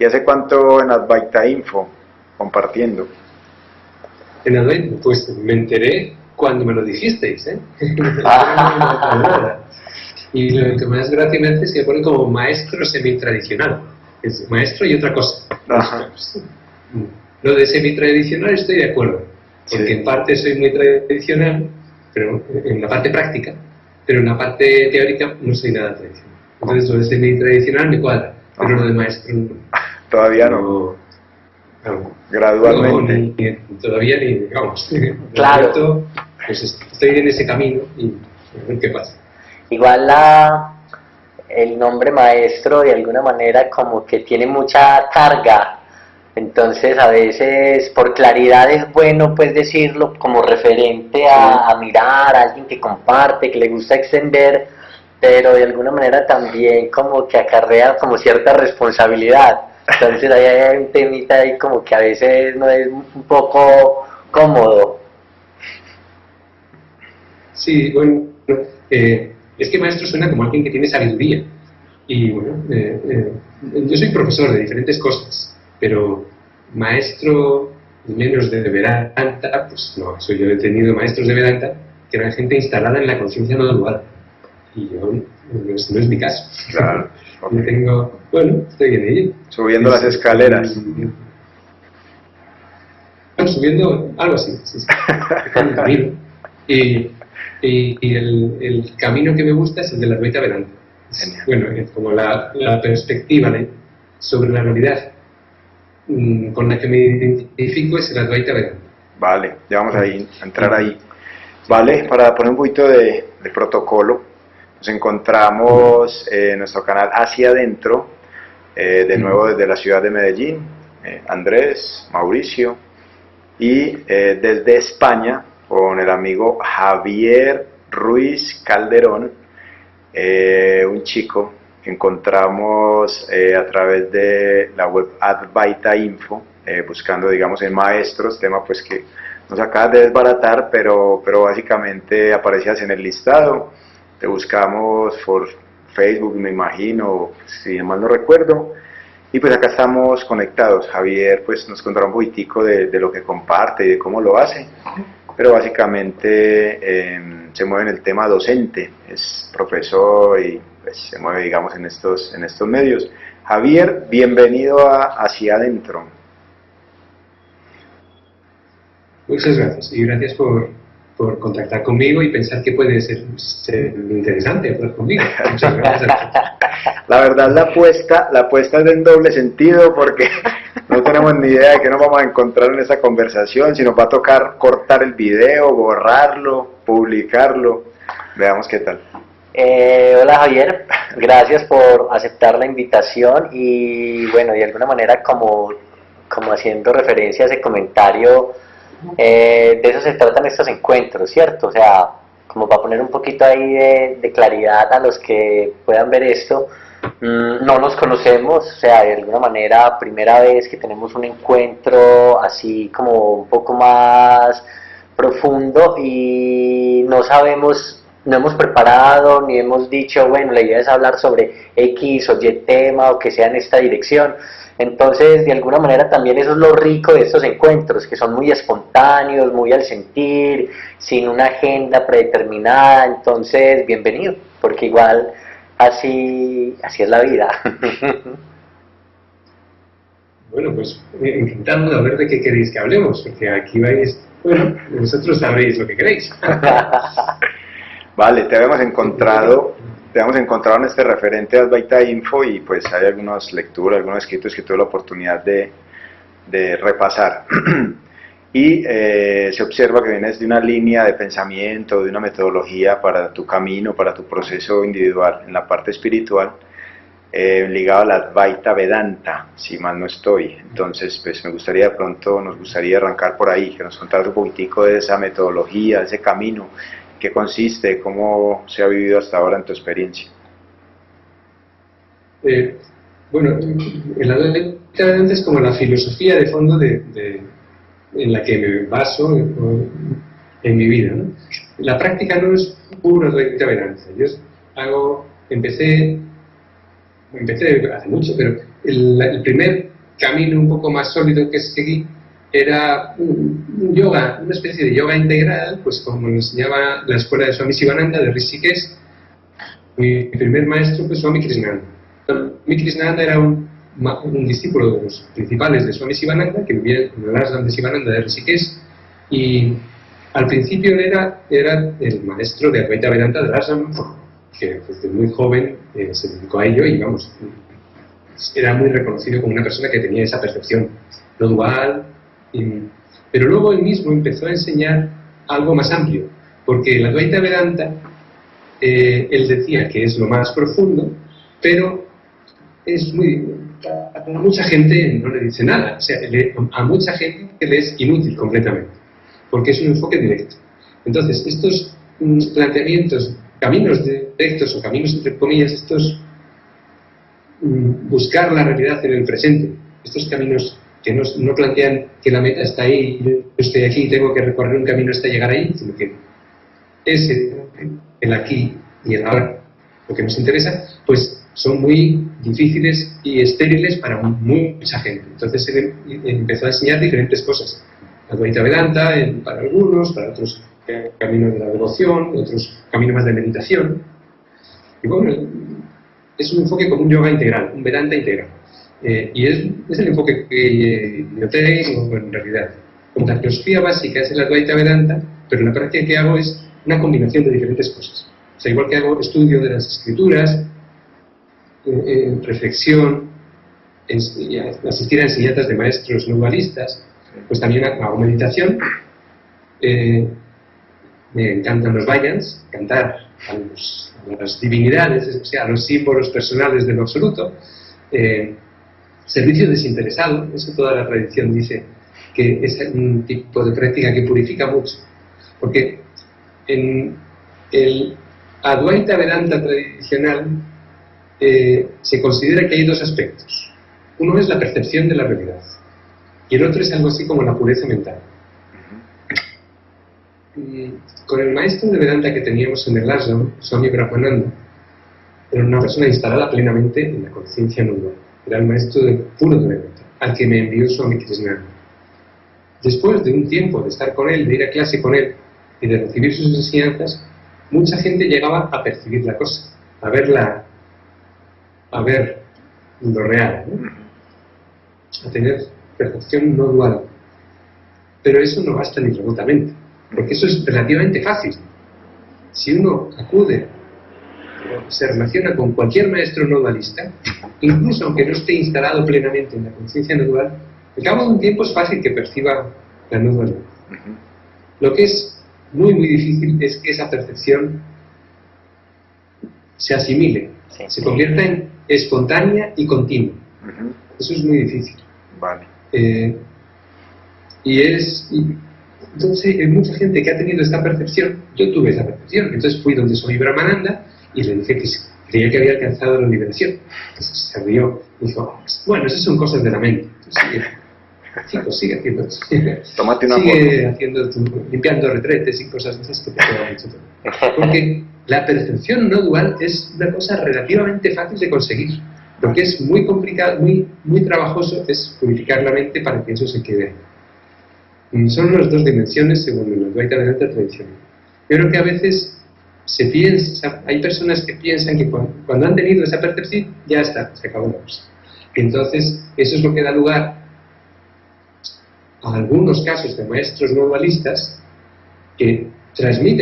¿Y hace cuánto en Advaita Info compartiendo? En Advaita, pues me enteré cuando me lo dijisteis, ¿eh? Y lo que más gracia me hace es que pone como maestro semitradicional. Es maestro y otra cosa. Pues, lo de semitradicional estoy de acuerdo, porque sí, en parte soy muy tradicional, pero en la parte práctica, pero en la parte teórica no soy nada tradicional. Entonces lo de semi-tradicional me cuadra, pero lo de maestro todavía no. Gradualmente. No, todavía ni, digamos. Claro. Momento, pues estoy en ese camino y a ver qué pasa. Igual el nombre maestro de alguna manera como que tiene mucha carga. Entonces a veces por claridad es bueno pues decirlo como referente a mirar, a alguien que comparte, que le gusta extender, pero de alguna manera también como que acarrea como cierta responsabilidad. Entonces ahí hay un temita ahí como que a veces no es un poco cómodo. Sí, bueno, es que maestro suena como alguien que tiene sabiduría. Y bueno, yo soy profesor de diferentes cosas, pero maestro, menos de Vedanta, pues no, yo he tenido maestros de Vedanta que eran gente instalada en la conciencia no dual. Y yo, no es mi caso. Claro. Okay. Yo tengo, bueno, estoy en ello. Subiendo las escaleras. Bueno, subiendo algo así, sí. El camino. Y el camino que me gusta es el de la Advaita Vedanta. Bueno, es como la perspectiva sobre la realidad con la que me identifico es el Advaita Vedanta. Vale, ya vamos a entrar ahí. Vale, para poner un poquito de protocolo, nos encontramos en nuestro canal Hacia Adentro, de nuevo desde la ciudad de Medellín, Andrés, Mauricio, y desde España con el amigo Javier Ruiz Calderón, un chico que encontramos a través de la web Advaita Info, buscando, digamos, en maestros, tema pues que nos acabas de desbaratar, pero básicamente aparecías en el listado, te buscamos por Facebook, me imagino, si mal no recuerdo, y pues acá estamos conectados. Javier pues nos contará un poquitico de lo que comparte y de cómo lo hace, pero básicamente se mueve en el tema docente, es profesor y pues, se mueve, digamos, en estos medios. Javier, bienvenido a Hacia Adentro. Muchas gracias, y gracias por contactar conmigo y pensar que puede ser interesante hablar conmigo. Muchas gracias. La verdad, la apuesta es en doble sentido, porque no tenemos ni idea de qué nos vamos a encontrar en esa conversación, si nos va a tocar cortar el video, borrarlo, publicarlo. Veamos qué tal. Hola Javier, gracias por aceptar la invitación y bueno, de alguna manera como haciendo referencia a ese comentario, de eso se tratan estos encuentros, ¿cierto? O sea, como para poner un poquito ahí de claridad a los que puedan ver esto, no nos conocemos, o sea, de alguna manera, primera vez que tenemos un encuentro así como un poco más profundo y no sabemos, no hemos preparado ni hemos dicho, bueno, la idea es hablar sobre X o Y tema o que sea en esta dirección. Entonces, de alguna manera también eso es lo rico de estos encuentros, que son muy espontáneos, muy al sentir, sin una agenda predeterminada. Entonces, bienvenido, porque igual así es la vida. Bueno, pues encantado de ver de qué queréis que hablemos, porque aquí vais, bueno, vosotros sabréis lo que queréis. Vale, te habíamos encontrado en este referente de Advaita Info y pues hay algunas lecturas, algunos escritos que tuve la oportunidad de repasar. Y se observa que vienes de una línea de pensamiento, de una metodología para tu camino, para tu proceso individual en la parte espiritual, ligado a la Advaita Vedanta, si mal no estoy. Entonces, pues nos gustaría arrancar por ahí, que nos contaras un poquitico de esa metodología, de ese camino, qué consiste, cómo se ha vivido hasta ahora en tu experiencia. Bueno, el Advaita Vedanta es como la filosofía de fondo en la que me baso en mi vida, ¿no? La práctica no es puro Advaita Vedanta. Yo empecé hace mucho, pero el primer camino un poco más sólido que seguí era un yoga, una especie de yoga integral, pues como lo enseñaba la escuela de Swami Sivananda de Rishikesh. Mi primer maestro fue Swami Krishnananda. Swami Krishnananda era un discípulo de los principales de Swami Sivananda, que vivía en el ashram de Sivananda de Rishikesh, y al principio era el maestro de Advaita Vedanta del ashram, que desde muy joven se dedicó a ello y vamos, era muy reconocido como una persona que tenía esa percepción no dual, pero luego él mismo empezó a enseñar algo más amplio, porque el Advaita Vedanta él decía que es lo más profundo, pero a mucha gente no le dice nada, o sea, a mucha gente le es inútil completamente, porque es un enfoque directo. Entonces, estos planteamientos, caminos directos o caminos entre comillas, estos buscar la realidad en el presente, estos caminos que no plantean que la meta está ahí, yo estoy aquí y tengo que recorrer un camino hasta llegar ahí, sino que es el aquí y el ahora, lo que nos interesa, pues son muy difíciles y estériles para mucha gente. Entonces él empezó a enseñar diferentes cosas. Advaita Vedanta para algunos, para otros caminos de la devoción, otros caminos más de meditación. Y bueno, es un enfoque como un yoga integral, un Vedanta integral. Y es el enfoque que yo tengo en realidad. Como la filosofía básica es el Advaita Vedanta, pero la práctica que hago es una combinación de diferentes cosas. O sea, igual que hago estudio de las escrituras, reflexión, asistir a enseñanzas de maestros no dualistas, pues también hago meditación. Me encantan los vayans, cantar a las divinidades, o sea, a los símbolos personales de lo absoluto. Servicio desinteresado, eso toda la tradición dice que es un tipo de práctica que purifica mucho, porque en el Advaita Vedanta tradicional se considera que hay dos aspectos. Uno es la percepción de la realidad y el otro es algo así como la pureza mental. Con el maestro de Vedanta que teníamos en el ashram, Swami Brahmananda, era una persona instalada plenamente en la conciencia no dual. Era el maestro de puro de Vedanta, al que me envió Swami Krishnananda. Después de un tiempo de estar con él, de ir a clase con él y de recibir sus enseñanzas, mucha gente llegaba a percibir la cosa, a ver lo real, ¿no? A tener percepción no dual. Pero eso no basta ni remotamente, porque eso es relativamente fácil. Si uno acude o se relaciona con cualquier maestro no dualista, incluso aunque no esté instalado plenamente en la conciencia no dual, al cabo de un tiempo es fácil que perciba la no dualidad. Lo que es muy difícil es que esa percepción se asimile, se convierta en espontánea y continua. Eso es muy difícil. Vale. Entonces hay mucha gente que ha tenido esta percepción. Yo tuve esa percepción, entonces fui donde Swami Brahmananda y le dije que creía que había alcanzado la liberación. Entonces se rió y dijo, bueno, esas son cosas de la mente. Entonces, sigue haciendo. Tómate una sigue haciendo, limpiando retretes y cosas de esas que te quedan mucho tiempo. Porque la percepción no dual es una cosa relativamente fácil de conseguir. Lo que es muy complicado, muy trabajoso, es purificar la mente para que eso se quede. Son las dos dimensiones según el Advaita Vedanta tradicional. Yo creo que a veces se piensa, hay personas que piensan que cuando han tenido esa percepción, ya está, se acabó la cosa. Y entonces, eso es lo que da lugar a algunos casos de maestros no dualistas que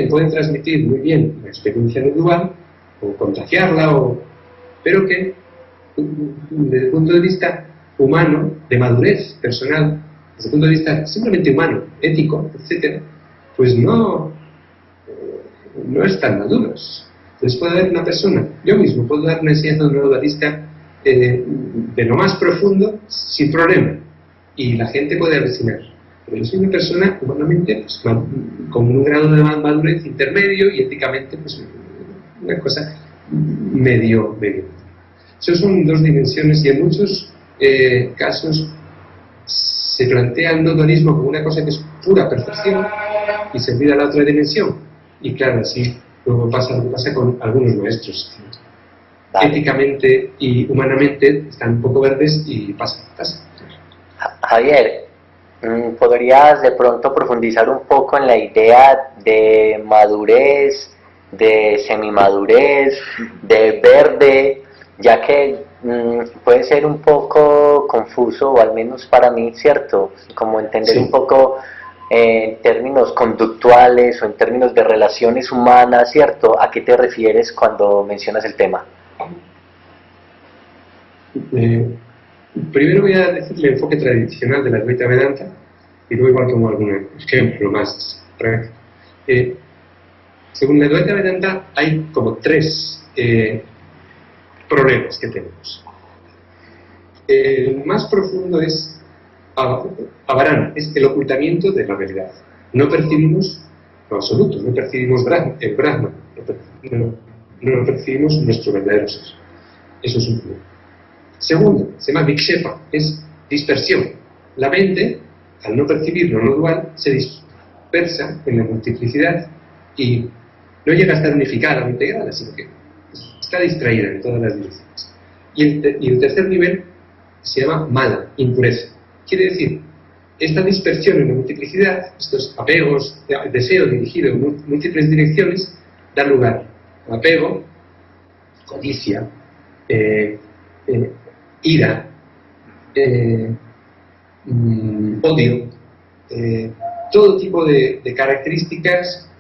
pueden transmitir muy bien la experiencia no dual, o contagiarla, pero que desde el punto de vista humano, de madurez personal, desde el punto de vista simplemente humano, ético, etc., pues no están maduros. Entonces puede haber una persona, yo mismo puedo dar una enseñanza no dualista de lo más profundo sin problema, y la gente puede alucinar. Pero yo soy una persona humanamente pues, con un grado de madurez intermedio y éticamente pues una cosa medio. Esas son dos dimensiones y en muchos casos se plantea el no dualismo como una cosa que es pura percepción y se olvida la otra dimensión. Y claro, así luego pasa lo que pasa con algunos maestros. Vale. éticamente y humanamente están un poco verdes y pasan. Javier, ¿podrías de pronto profundizar un poco en la idea de madurez, de semimadurez, de verde, ya que puede ser un poco confuso, o al menos para mí, ¿cierto? Como entender Sí. un poco en términos conductuales o en términos de relaciones humanas, ¿cierto? ¿A qué te refieres cuando mencionas el tema? Primero voy a decir el enfoque tradicional de la Advaita Vedanta y luego igual como algún ejemplo más práctico. Según la Advaita Vedanta hay como tres problemas que tenemos. El más profundo es Avarana, es el ocultamiento de la realidad. No percibimos lo absoluto, no percibimos el Brahma, no percibimos nuestro verdadero ser. Eso es un problema. Segundo, se llama Vikshepa, es dispersión. La mente, al no percibir lo no dual, se dispersa en la multiplicidad y no llega a estar unificada o integrada, sino que está distraída en todas las direcciones. Y el tercer nivel se llama mala, impureza. Quiere decir, esta dispersión en la multiplicidad, estos apegos, deseo dirigido en múltiples direcciones, dan lugar a apego, codicia, ira, odio, todo tipo de características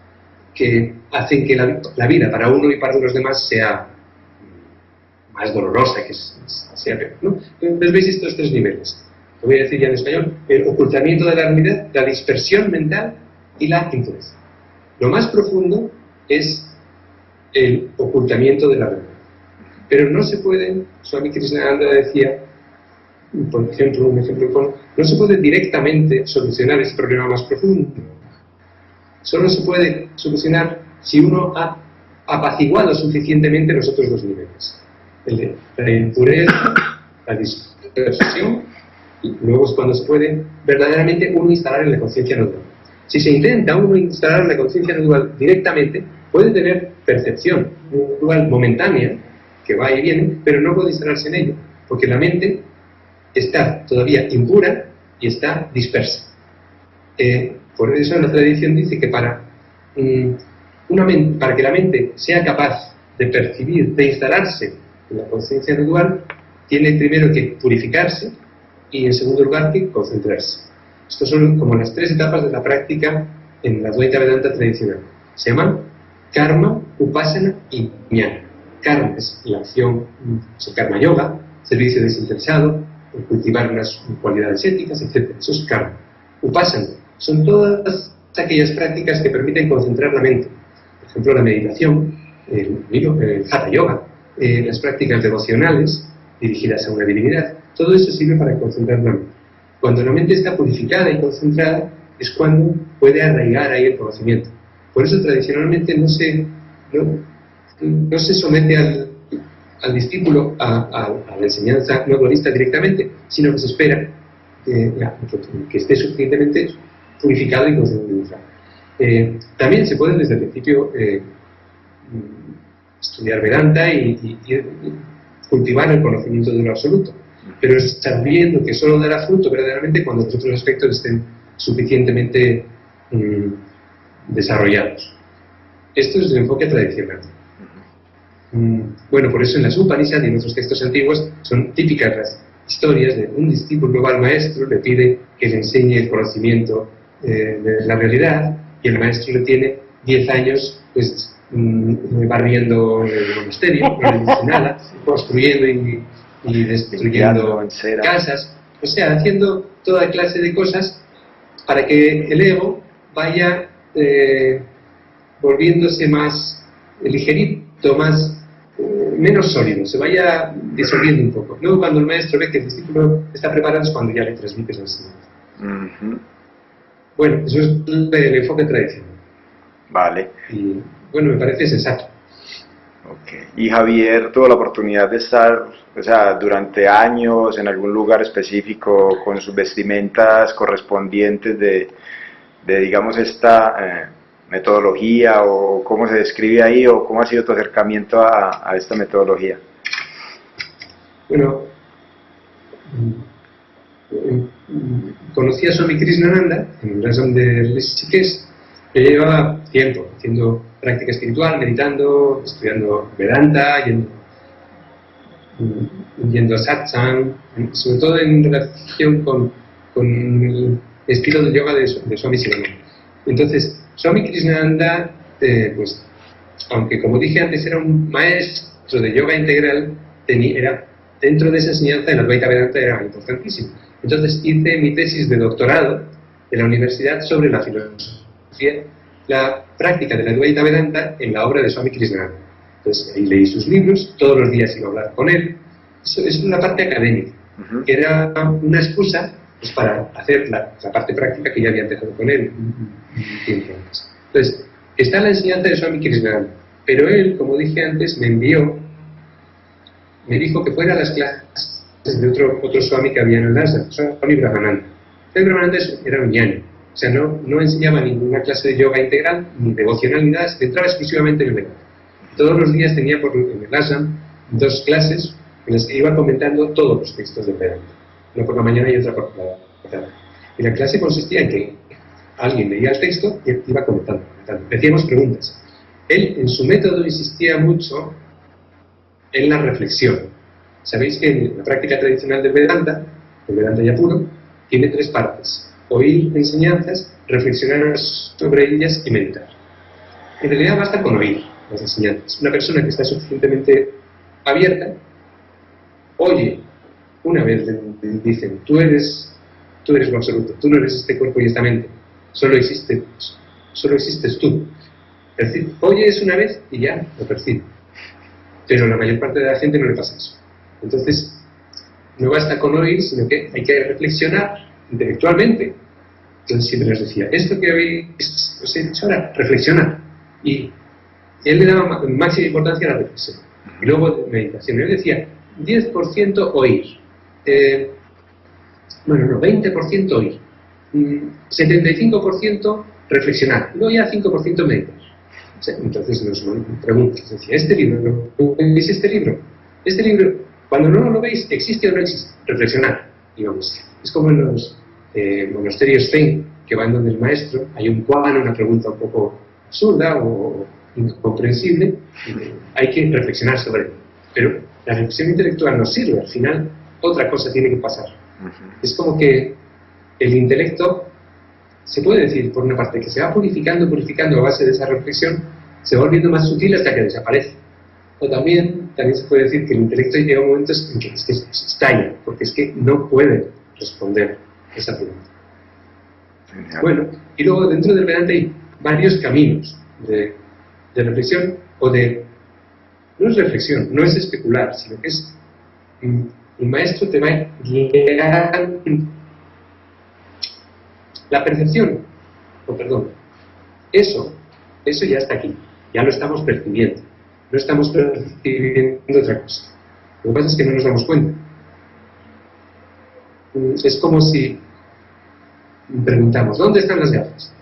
que hacen que la vida para uno y para los demás sea más dolorosa, que sea peor, ¿no? Entonces veis estos tres niveles. Lo voy a decir ya en español: el ocultamiento de la realidad, la dispersión mental y la impureza. Lo más profundo es el ocultamiento de la realidad. Pero no se puede, Swami Krishnananda decía, por ejemplo, no se puede directamente solucionar ese problema más profundo. Solo se puede solucionar si uno ha apaciguado suficientemente los otros dos niveles. El de la impureza, la dispersión, y luego es cuando se puede verdaderamente uno instalar en la conciencia no dual. Si se intenta uno instalar la conciencia no dual directamente, puede tener percepción no dual momentánea, que va y viene, pero no puede instalarse en ello, porque la mente está todavía impura y está dispersa. Por eso la tradición dice que para que la mente sea capaz de percibir, de instalarse en la conciencia no dual, tiene primero que purificarse y en segundo lugar que concentrarse. Estas son como las tres etapas de la práctica en la Advaita Vedanta tradicional. Se llaman karma, upasana y jnana. Karma es la acción, karma yoga, servicio desinteresado, cultivar unas cualidades éticas, etc. Eso es karma. Upasana son todas aquellas prácticas que permiten concentrar la mente. Por ejemplo, la meditación, el hatha yoga, las prácticas devocionales dirigidas a una divinidad. Todo eso sirve para concentrar la mente. Cuando la mente está purificada y concentrada es cuando puede arraigar ahí el conocimiento. Por eso tradicionalmente no se somete al discípulo a la enseñanza no dualista directamente, sino que se espera que esté suficientemente purificado y concentrado. También se puede desde el principio estudiar Vedanta y cultivar el conocimiento de lo absoluto, pero sabiendo que solo dará fruto verdaderamente cuando los otros aspectos estén suficientemente desarrollados. Esto es el enfoque tradicional. Bueno, por eso en las Upanishads y en otros textos antiguos son típicas las historias de un discípulo va al maestro, le pide que le enseñe el conocimiento de la realidad, y el maestro le tiene 10 años pues barriendo el monasterio, no le dice nada, construyendo y destruyendo casas, o sea, haciendo toda clase de cosas para que el ego vaya volviéndose más ligerito, menos sólido, se vaya disolviendo un poco. Luego cuando el maestro ve que el discípulo está preparado es cuando ya le transmite la enseñanza. Bueno, eso es el enfoque tradicional. Vale. Y bueno, me parece sensato. Okay. Y Javier tuvo la oportunidad de estar, o sea, durante años en algún lugar específico con sus vestimentas correspondientes de digamos, esta metodología o cómo se describe ahí o cómo ha sido tu acercamiento a esta metodología? Bueno, conocí a Swami Krishnananda en el ashram de Rishikesh. Yo llevaba tiempo haciendo práctica espiritual, meditando, estudiando Vedanta, yendo a satsang, sobre todo en relación con el estilo de yoga de Swami Shivananda. Entonces, Swami Krishnananda, pues, aunque como dije antes era un maestro de yoga integral, era dentro de esa enseñanza en Advaita Vedanta era importantísimo. Entonces hice mi tesis de doctorado en la universidad sobre la filosofía, la práctica de la Advaita Vedanta en la obra de Swami Krishnananda. Entonces ahí leí sus libros, todos los días iba a hablar con él. Eso es una parte académica, que era una excusa pues, para hacer la parte práctica que ya había empezado con él un tiempo antes. Entonces, está la enseñanza de Swami Krishnananda, pero él, como dije antes, me dijo que fuera a las clases de otro Swami que había en el ashram, Swami Brahmananda. Swami Brahmananda era un ñaño, o sea, no enseñaba ninguna clase de yoga integral, ni devocional, ni nada, se centraba exclusivamente en el Vedanta. Todos los días tenía en el ashram 2 clases en las que iba comentando todos los textos del Vedanta, una por la mañana y otra por la tarde. Y la clase consistía en que alguien leía el texto y iba comentando. Le hacíamos preguntas. Él, en su método, insistía mucho en la reflexión. Sabéis que en la práctica tradicional del Vedanta, el Vedanta ya puro, tiene 3 partes: oír enseñanzas, reflexionar sobre ellas y meditar. En realidad basta con oír las enseñanzas. Una persona que está suficientemente abierta oye una vez le dicen: tú eres lo absoluto, tú no eres este cuerpo y esta mente, solo existes tú. Es decir, oyes una vez y ya lo percibe. Pero la mayor parte de la gente no le pasa eso. Entonces, no basta con oír, sino que hay que reflexionar intelectualmente. Entonces siempre les decía: esto que os he dicho ahora, reflexionar. Y él le daba máxima importancia a la reflexión. Y luego meditación. Él decía: 10% oír. 20% oír. 75% reflexionar. Y luego ya 5% meditar. Entonces nos preguntas, decía: ¿este libro? ¿Veis este libro? Este libro, cuando no lo veis, ¿existe o no existe? Reflexionar, digamos. Es como en los monasterios Zen, que van donde el maestro, hay un cuadro, una pregunta un poco absurda o incomprensible, hay que reflexionar sobre él. Pero la reflexión intelectual no sirve, al final otra cosa tiene que pasar. Es como que el intelecto, se puede decir, por una parte, que se va purificando a base de esa reflexión, se va volviendo más sutil hasta que desaparece. O también se puede decir que el intelecto llega a momentos en que se estalla, porque es que no puede responder esa pregunta. Bueno, y luego dentro del Vedanta hay varios caminos de reflexión, o de... No es reflexión, no es especular, sino que es... El maestro te va a guiar... La percepción, eso ya está aquí, ya lo estamos percibiendo, no estamos percibiendo otra cosa. Lo que pasa es que no nos damos cuenta. Es como si preguntamos: ¿dónde están las gafas?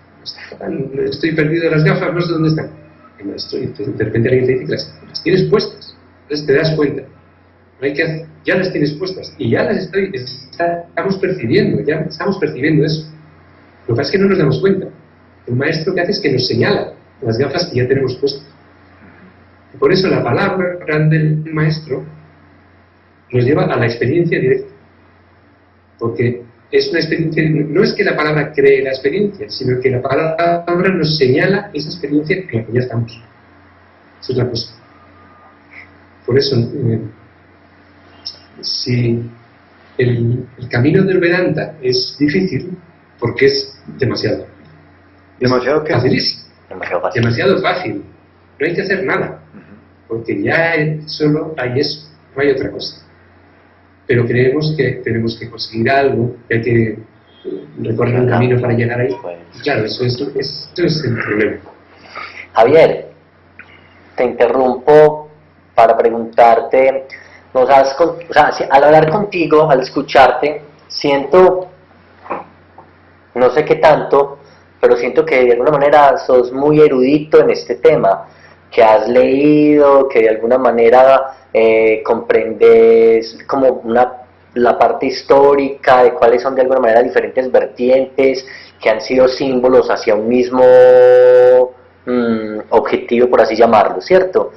Estoy perdido de las gafas, no sé dónde están. Y de repente alguien te dice: las tienes puestas. Entonces te das cuenta. Ya las tienes puestas y ya las estamos percibiendo, ya estamos percibiendo eso. Lo que pasa es que no nos damos cuenta. El maestro que hace es que nos señala las gafas que ya tenemos puestas. Y por eso la palabra del maestro nos lleva a la experiencia directa. Porque es una experiencia, no es que la palabra cree la experiencia, sino que la palabra nos señala esa experiencia en la que ya estamos. Esa es la cosa. Por eso, si el camino del Vedanta es difícil, porque es demasiado. ¿Demasiado qué? Facilísimo. Demasiado fácil. No hay que hacer nada. Porque ya solo hay eso, no hay otra cosa. Pero creemos que tenemos que conseguir algo, que hay que recorrer un camino para llegar ahí. Y claro, eso es el problema. Javier, te interrumpo para preguntarte, al hablar contigo, al escucharte, siento, no sé qué tanto, pero siento que de alguna manera sos muy erudito en este tema, que has leído, que de alguna manera comprendes como la parte histórica de cuáles son de alguna manera diferentes vertientes que han sido símbolos hacia un mismo objetivo, por así llamarlo, ¿cierto?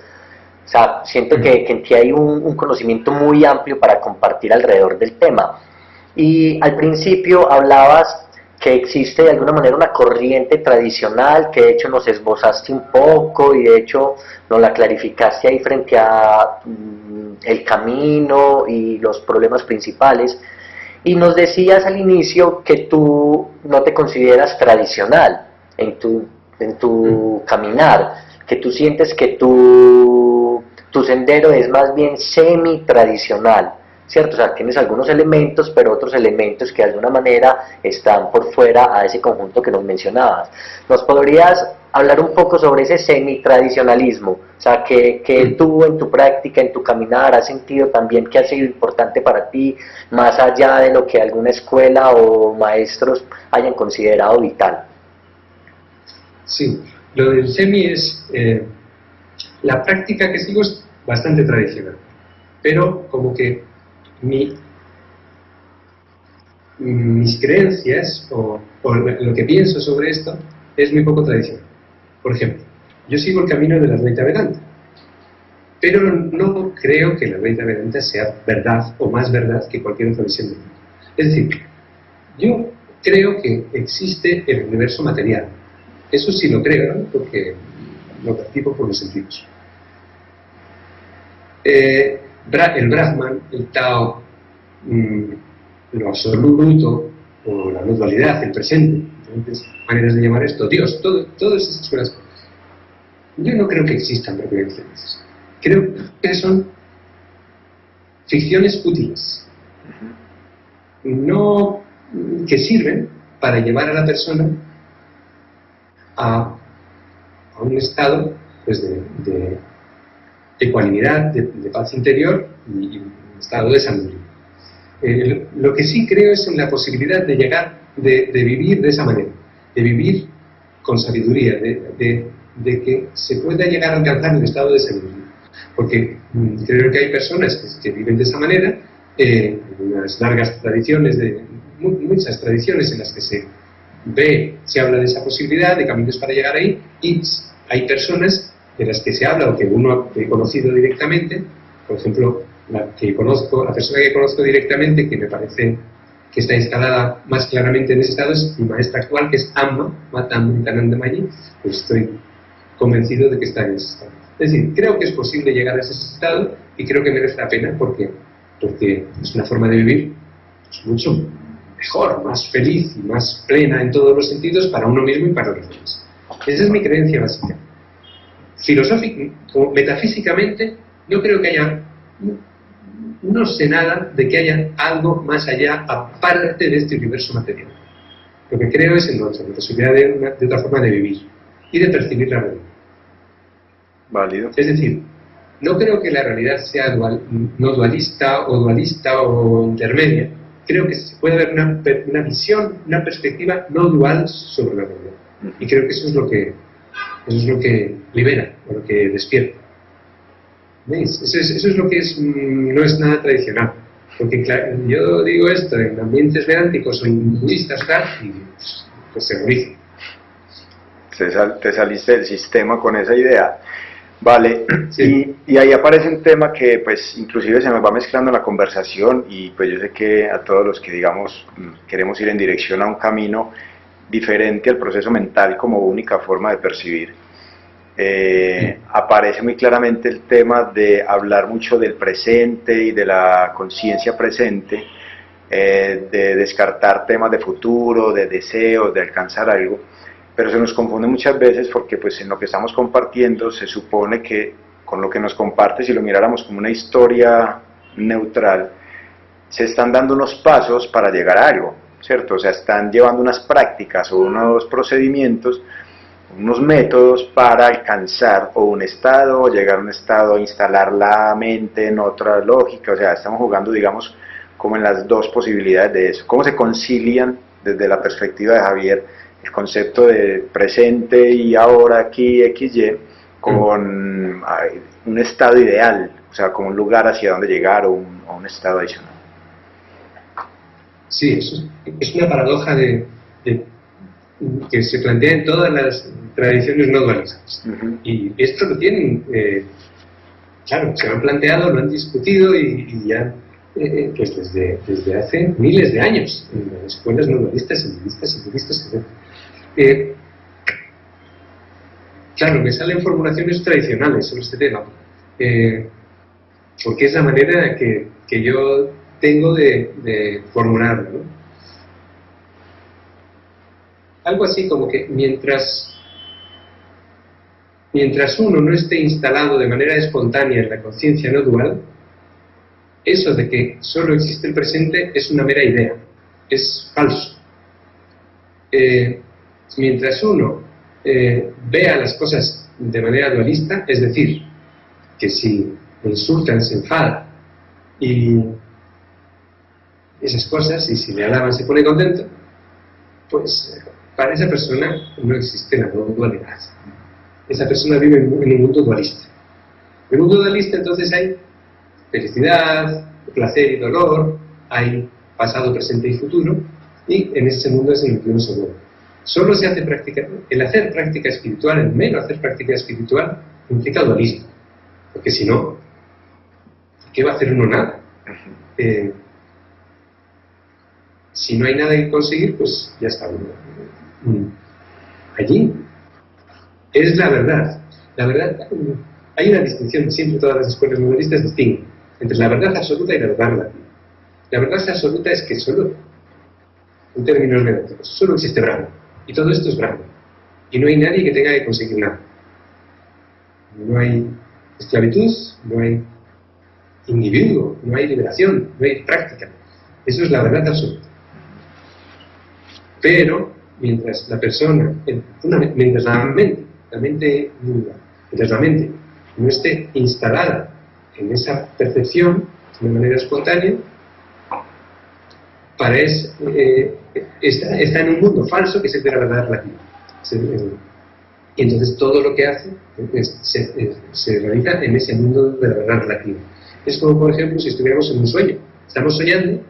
O sea, siento que en ti hay un conocimiento muy amplio para compartir alrededor del tema. Y al principio hablabas que existe de alguna manera una corriente tradicional, que de hecho nos esbozaste un poco y de hecho nos la clarificaste ahí frente a el camino y los problemas principales. Y nos decías al inicio que tú no te consideras tradicional en tu caminar, que tú sientes que tu sendero es más bien semi-tradicional, ¿cierto? O sea, tienes algunos elementos, pero otros elementos que de alguna manera están por fuera a ese conjunto que nos mencionabas. ¿Nos podrías hablar un poco sobre ese semi-tradicionalismo? O sea, que tú en tu práctica, en tu caminar, has sentido también que ha sido importante para ti, más allá de lo que alguna escuela o maestros hayan considerado vital. Sí, lo del semi es... la práctica que sigo es bastante tradicional, pero como que mis creencias o lo que pienso sobre esto es muy poco tradicional. Por ejemplo, yo sigo el camino de la Advaita Vedanta, pero no creo que la Advaita Vedanta sea verdad o más verdad que cualquier otra visión del mundo. Es decir, yo creo que existe el universo material. Eso sí lo creo, ¿no? Porque lo percibo por los sentidos. El Brahman, el Tao, lo absoluto, o la no dualidad, el presente, diferentes maneras de llamar esto, Dios, todas esas cosas. Yo no creo que existan propiamente. Creo que son ficciones útiles, no que sirven para llevar a la persona a un estado pues, de ecuanimidad, de paz interior y un estado de sabiduría. Lo que sí creo es en la posibilidad de llegar, de vivir de esa manera, de vivir con sabiduría, de que se pueda llegar a alcanzar un estado de sabiduría. Porque creo que hay personas que viven de esa manera, unas largas tradiciones, muchas tradiciones en las que se habla de esa posibilidad, de caminos para llegar ahí, y hay personas de las que se habla o que uno ha conocido directamente, por ejemplo, la persona que conozco directamente, que me parece que está instalada más claramente en ese estado, es mi maestra actual, que es Amma Matamritananda Mayi, pues estoy convencido de que está en ese estado. Es decir, creo que es posible llegar a ese estado y creo que merece la pena porque es una forma de vivir mucho mejor, más feliz y más plena en todos los sentidos para uno mismo y para los demás. Esa es mi creencia básica. Filosófica, metafísicamente, no creo que haya, no sé nada de que haya algo más allá aparte de este universo material. Lo que creo es en la posibilidad de otra forma de vivir y de percibir la realidad. Válido. Es decir, no creo que la realidad sea no dualista o intermedia. Creo que se puede ver una visión, una perspectiva no dual sobre la realidad. Y creo que eso es lo que libera, o lo que despierta. ¿Veis? Eso es lo que no es nada tradicional. Porque claro, yo digo esto en ambientes vedánticos o budistas, y pues se morice. Te saliste del sistema con esa idea. Vale, sí. y ahí aparece un tema que pues inclusive se nos va mezclando en la conversación y pues yo sé que a todos los que digamos queremos ir en dirección a un camino diferente al proceso mental como única forma de percibir, aparece muy claramente el tema de hablar mucho del presente y de la conciencia presente, de descartar temas de futuro, de deseos, de alcanzar algo. Pero se nos confunde muchas veces porque pues en lo que estamos compartiendo se supone que con lo que nos comparte, si lo miráramos como una historia neutral, se están dando unos pasos para llegar a algo, ¿cierto? O sea, están llevando unas prácticas o unos procedimientos, unos métodos para alcanzar o un estado, o llegar a un estado, instalar la mente en otra lógica, o sea, estamos jugando, digamos, como en las dos posibilidades de eso. ¿Cómo se concilian desde la perspectiva de Javier el concepto de presente y ahora, aquí, XY, con un estado ideal, o sea, como un lugar hacia donde llegar o un estado adicional. Sí, eso es una paradoja que se plantea en todas las tradiciones no dualistas. Y esto lo tienen, claro, se lo han planteado, lo han discutido y ya pues desde hace miles de años en las escuelas no dualistas, budistas, etc. Claro, me salen formulaciones tradicionales sobre este tema, porque es la manera que yo tengo de formularlo, ¿no? Algo así como que mientras uno no esté instalado de manera espontánea en la conciencia no dual, eso de que solo existe el presente es una mera idea, es falso. Mientras uno vea las cosas de manera dualista, es decir, que si me insultan se enfada y esas cosas, y si le alaban se pone contento, pues para esa persona no existe la no dualidad. Esa persona vive en un mundo dualista. En un mundo dualista entonces hay felicidad, placer y dolor, hay pasado, presente y futuro, y en ese mundo es en el que uno se mueve. Solo se hace práctica, el hacer práctica espiritual, el mero hacer práctica espiritual, implica dualismo, porque si no, ¿qué va a hacer uno? Nada. Si no hay nada que conseguir, pues ya está uno allí. Es la verdad. La verdad, hay una distinción, siempre todas las escuelas dualistas distinguen entre la verdad absoluta y la verdad relativa. La verdad absoluta es que solo, en términos negativos, solo existe Brahma. Y todo esto es Brahma. Y no hay nadie que tenga que conseguir nada. No hay esclavitud, no hay individuo, no hay liberación, no hay práctica. Eso es la verdad absoluta. Pero, mientras la persona, mientras la mente no esté instalada en esa percepción de manera espontánea, está en un mundo falso que es el de la verdad relativa. Y entonces todo lo que hace se realiza en ese mundo de la verdad relativa. Es como, por ejemplo, si estuviéramos en un sueño. Estamos soñando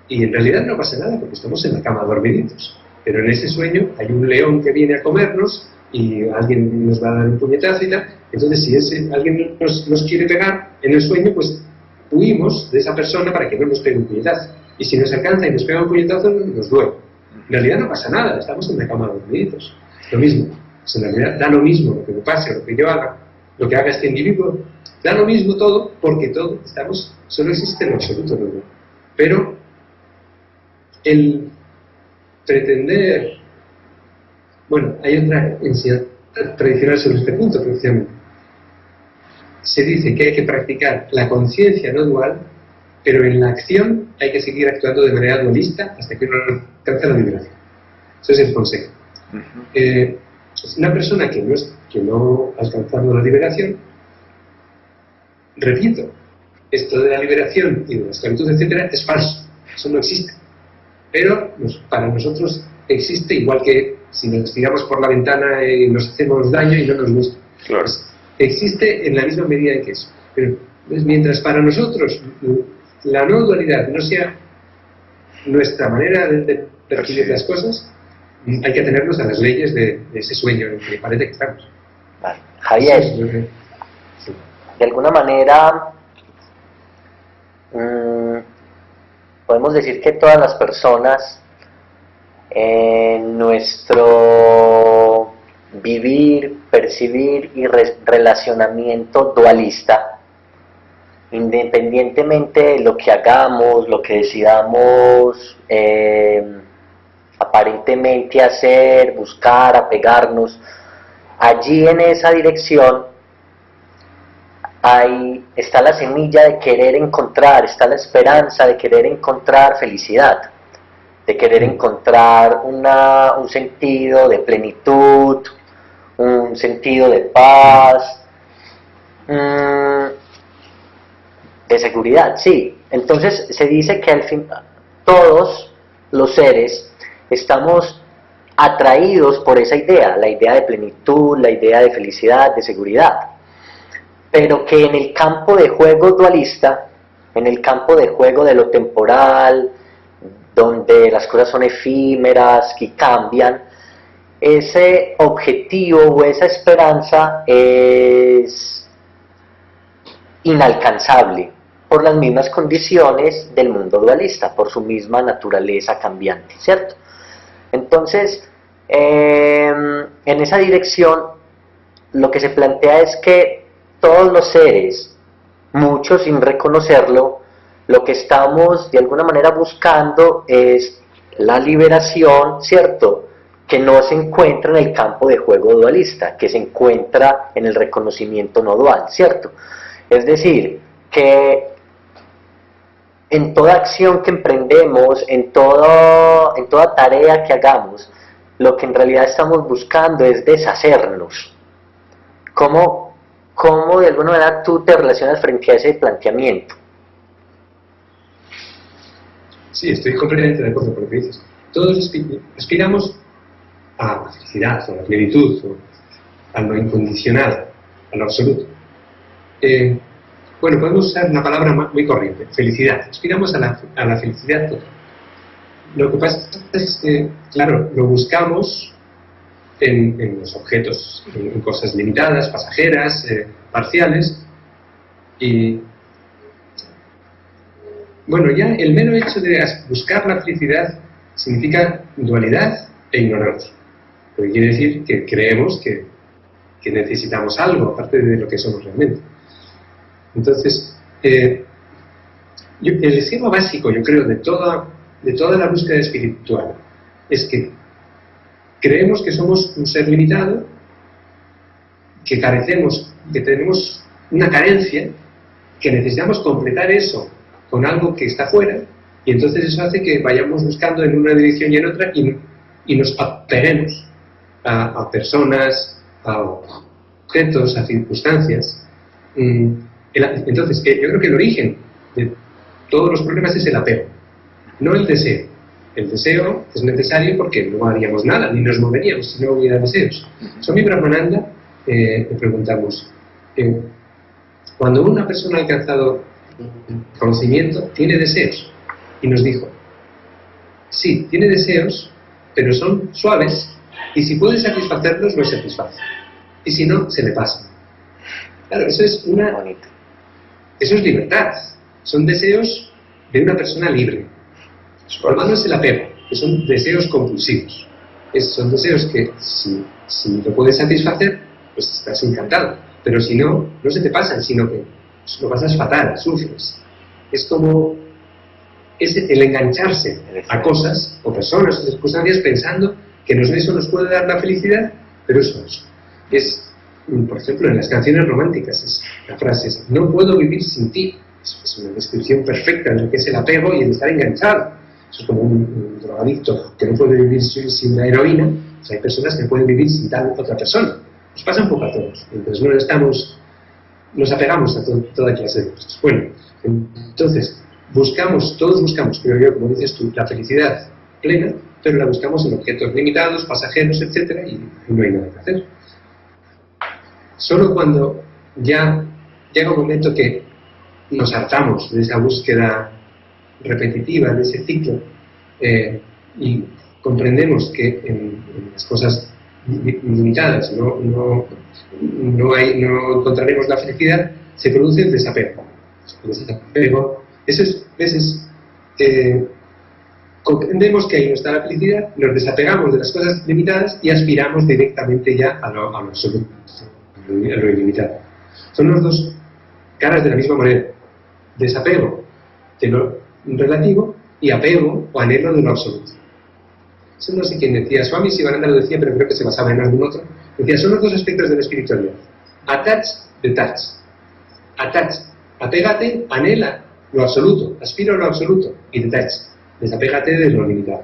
y en realidad no pasa nada porque estamos en la cama dormiditos. Pero en ese sueño hay un león que viene a comernos y alguien nos va a dar un puñetazo y tal. Entonces, si alguien nos quiere pegar en el sueño, pues huimos de esa persona para que no nos pegue un puñetazo. Y si nos alcanza y nos pega un puñetazo, nos duele. En realidad no pasa nada, estamos en la cama dormiditos. Lo mismo. Pues en realidad da lo mismo lo que me pase, lo que yo haga, lo que haga este individuo. Da lo mismo todo, porque todo solo existe en lo absoluto. ¿No? Pero el pretender... Bueno, hay otra enseñanza tradicional sobre este punto, precisamente. Se dice que hay que practicar la conciencia no dual, pero en la acción hay que seguir actuando de manera dualista hasta que uno alcance la liberación. Eso es el consejo. Una persona que no ha alcanzado la liberación, repito, esto de la liberación y de la esclavitud, etcétera, es falso. Eso no existe. Pero para nosotros existe, igual que si nos tiramos por la ventana y nos hacemos daño y no nos gusta. Claro. Existe en la misma medida en que eso. Pero mientras para nosotros la no dualidad no sea nuestra manera de percibir las cosas, hay que atenernos a las leyes de ese sueño en el que parece que estamos. Vale. Javier, Sí. de alguna manera podemos decir que todas las personas en nuestro vivir, percibir y relacionamiento dualista, independientemente de lo que hagamos, lo que decidamos aparentemente hacer, buscar, apegarnos, allí en esa dirección está la semilla de querer encontrar, está la esperanza de querer encontrar felicidad, de querer encontrar un sentido de plenitud, un sentido de paz, de seguridad, sí. Entonces se dice que al fin todos los seres estamos atraídos por esa idea, la idea de plenitud, la idea de felicidad, de seguridad, pero que en el campo de juego dualista, en el campo de juego de lo temporal, donde las cosas son efímeras, que cambian, ese objetivo o esa esperanza es inalcanzable por las mismas condiciones del mundo dualista, por su misma naturaleza cambiante, ¿cierto? Entonces, en esa dirección, lo que se plantea es que todos los seres, muchos sin reconocerlo, lo que estamos de alguna manera buscando es la liberación, ¿cierto?, que no se encuentra en el campo de juego dualista, que se encuentra en el reconocimiento no dual, ¿cierto? Es decir, que en toda acción que emprendemos, en toda tarea que hagamos, lo que en realidad estamos buscando es deshacernos. ¿Cómo de alguna manera tú te relacionas frente a ese planteamiento? Sí, estoy completamente de acuerdo con lo que dices. Todos aspiramos a la felicidad, a la plenitud, a lo incondicional, a lo absoluto. Bueno, podemos usar una palabra muy corriente, felicidad. Aspiramos a la felicidad total. Lo que pasa es que, claro, lo buscamos en los objetos, en cosas limitadas, pasajeras, parciales, y bueno, ya el mero hecho de buscar la felicidad significa dualidad e ignorancia. Lo que quiere decir que creemos que necesitamos algo, aparte de lo que somos realmente. Entonces, el esquema básico, yo creo, de toda la búsqueda espiritual es que creemos que somos un ser limitado, que tenemos una carencia, que necesitamos completar eso con algo que está fuera, y entonces eso hace que vayamos buscando en una dirección y en otra y nos apeguemos a personas, a objetos, a circunstancias. Entonces, yo creo que el origen de todos los problemas es el apego, no el deseo. El deseo es necesario porque no haríamos nada, ni nos moveríamos si no hubiera deseos. Swami Brahmananda, le preguntamos, cuando una persona ha alcanzado conocimiento, ¿tiene deseos? Y nos dijo, sí, tiene deseos, pero son suaves, y si puede satisfacerlos, los satisface. Y si no, se le pasa. Claro, eso es libertad. Son deseos de una persona libre. Lo malo es el apego, que son deseos compulsivos. Son deseos que, si lo puedes satisfacer, pues estás encantado. Pero si no, no se te pasan, sino que lo pasas fatal, sufres. Es como el engancharse a cosas, o personas, o circunstancias, pensando que eso nos puede dar la felicidad, pero eso es, por ejemplo, en las canciones románticas, la frase es, no puedo vivir sin ti. Es una descripción perfecta de lo que es el apego y el estar enganchado. Eso es como un drogadicto que no puede vivir sin una heroína. Pues hay personas que pueden vivir sin tal otra persona. Nos pasa un poco a todos. Entonces nos apegamos a toda clase de cosas. Bueno, entonces todos buscamos, creo yo, como dices tú, la felicidad plena, pero la buscamos en objetos limitados, pasajeros, etcétera, y no hay nada que hacer. Solo cuando ya llega un momento que nos hartamos de esa búsqueda repetitiva, de ese ciclo, y comprendemos que en las cosas limitadas no encontraremos la felicidad, se produce el desapego. El desapego, esas veces comprendemos que ahí no está la felicidad, nos desapegamos de las cosas limitadas y aspiramos directamente ya a lo absoluto, a lo ilimitado. Son las dos caras de la misma moneda. Desapego de lo relativo y apego o anhelo de lo absoluto. Eso no sé quién decía, Swami Sivananda lo decía, pero creo que se basaba en algún otro. Decía, son los dos aspectos de la espiritualidad. Attach, detach. Attach, apégate, anhela lo absoluto, aspira a lo absoluto. Y detach, desapégate de lo limitado.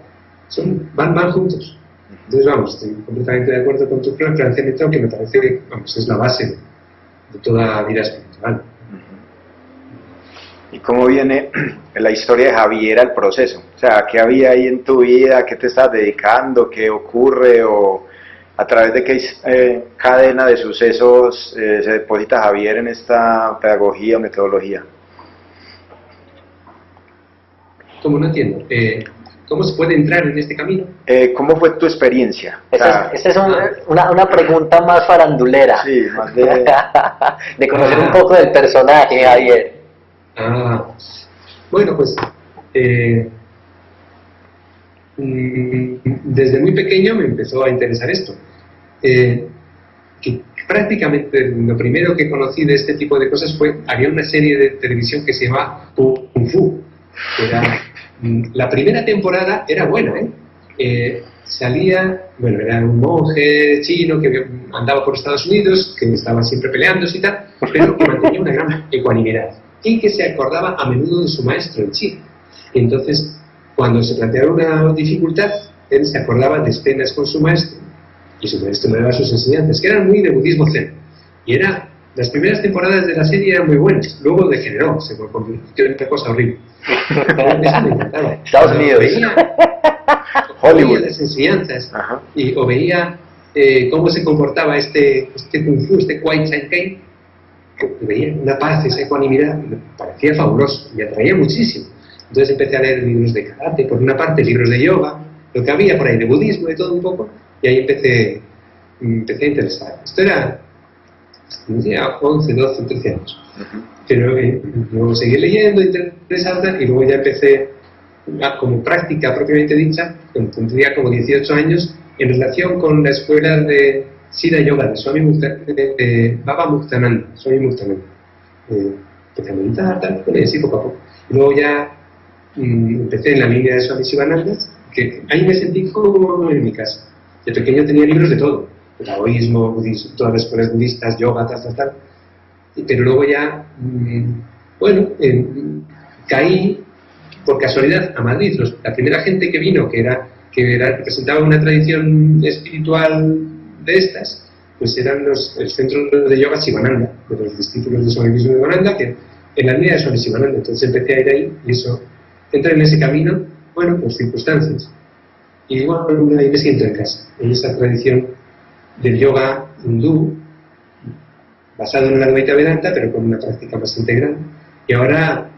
Van juntos. Entonces, vamos, estoy completamente de acuerdo con tu planteamiento, que me parece que es la base de toda vida espiritual. ¿Y cómo viene la historia de Javier al proceso? O sea, ¿qué había ahí en tu vida? ¿Qué te estás dedicando? ¿Qué ocurre? ¿O a través de qué cadena de sucesos se deposita Javier en esta pedagogía o metodología? ¿Cómo no entiendo? ¿Cómo se puede entrar en este camino? ¿Cómo fue tu experiencia? Esa es una pregunta más farandulera. Sí, más de... de conocer un poco del personaje, Javier. Bueno, pues desde muy pequeño me empezó a interesar esto. Que prácticamente lo primero que conocí de este tipo de cosas había una serie de televisión que se llamaba Kung Fu. La primera temporada era buena, salía, bueno, era un monje chino que andaba por Estados Unidos, que estaba siempre peleándose y tal, pero que mantenía una gran ecuanimidad y que se acordaba a menudo de su maestro en China. Entonces, cuando se planteaba una dificultad, él se acordaba de escenas con su maestro y su maestro le daba sus enseñanzas, que eran muy de budismo zen. Y las primeras temporadas de la serie eran muy buenas, luego degeneró, se convirtió en una cosa horrible. Eso me encantaba. Estados Unidos. Hollywood. Veía las enseñanzas o veía cómo se comportaba este Kung Fu, este Kwai Chang Caine, veía una paz, esa ecuanimidad, me parecía fabuloso, me atraía muchísimo. Entonces empecé a leer libros de karate, por una parte libros de yoga, lo que había por ahí de budismo, de todo un poco, y ahí empecé a interesar. Esto era, tendría 11, 12, 13 años. Pero luego seguí leyendo, interesada, y luego ya empecé como práctica propiamente dicha, cuando tendría como 18 años, en relación con la escuela de Siddha Yoga de Baba Muktananda, Swami Muktananda. Empecé a meditar, tal, y así poco a poco. Y luego ya empecé en la línea de Swami Shivananda, que ahí me sentí como en mi casa. De pequeño tenía libros de todo, taoísmo, budismo, todas las escuelas budistas, yoga, tal. Pero luego ya, caí por casualidad a Madrid. La primera gente que vino, que representaba una tradición espiritual de estas, pues eran el centro de yoga Sivananda, de los discípulos de Swami Vivekananda, que en la línea de Swami Sivananda. Entonces empecé a ir ahí y eso, entré en ese camino, por circunstancias. Y bueno, ahí me siento en casa, en esa tradición del yoga hindú, basado en el Advaita Vedanta, pero con una práctica más integral. Y ahora,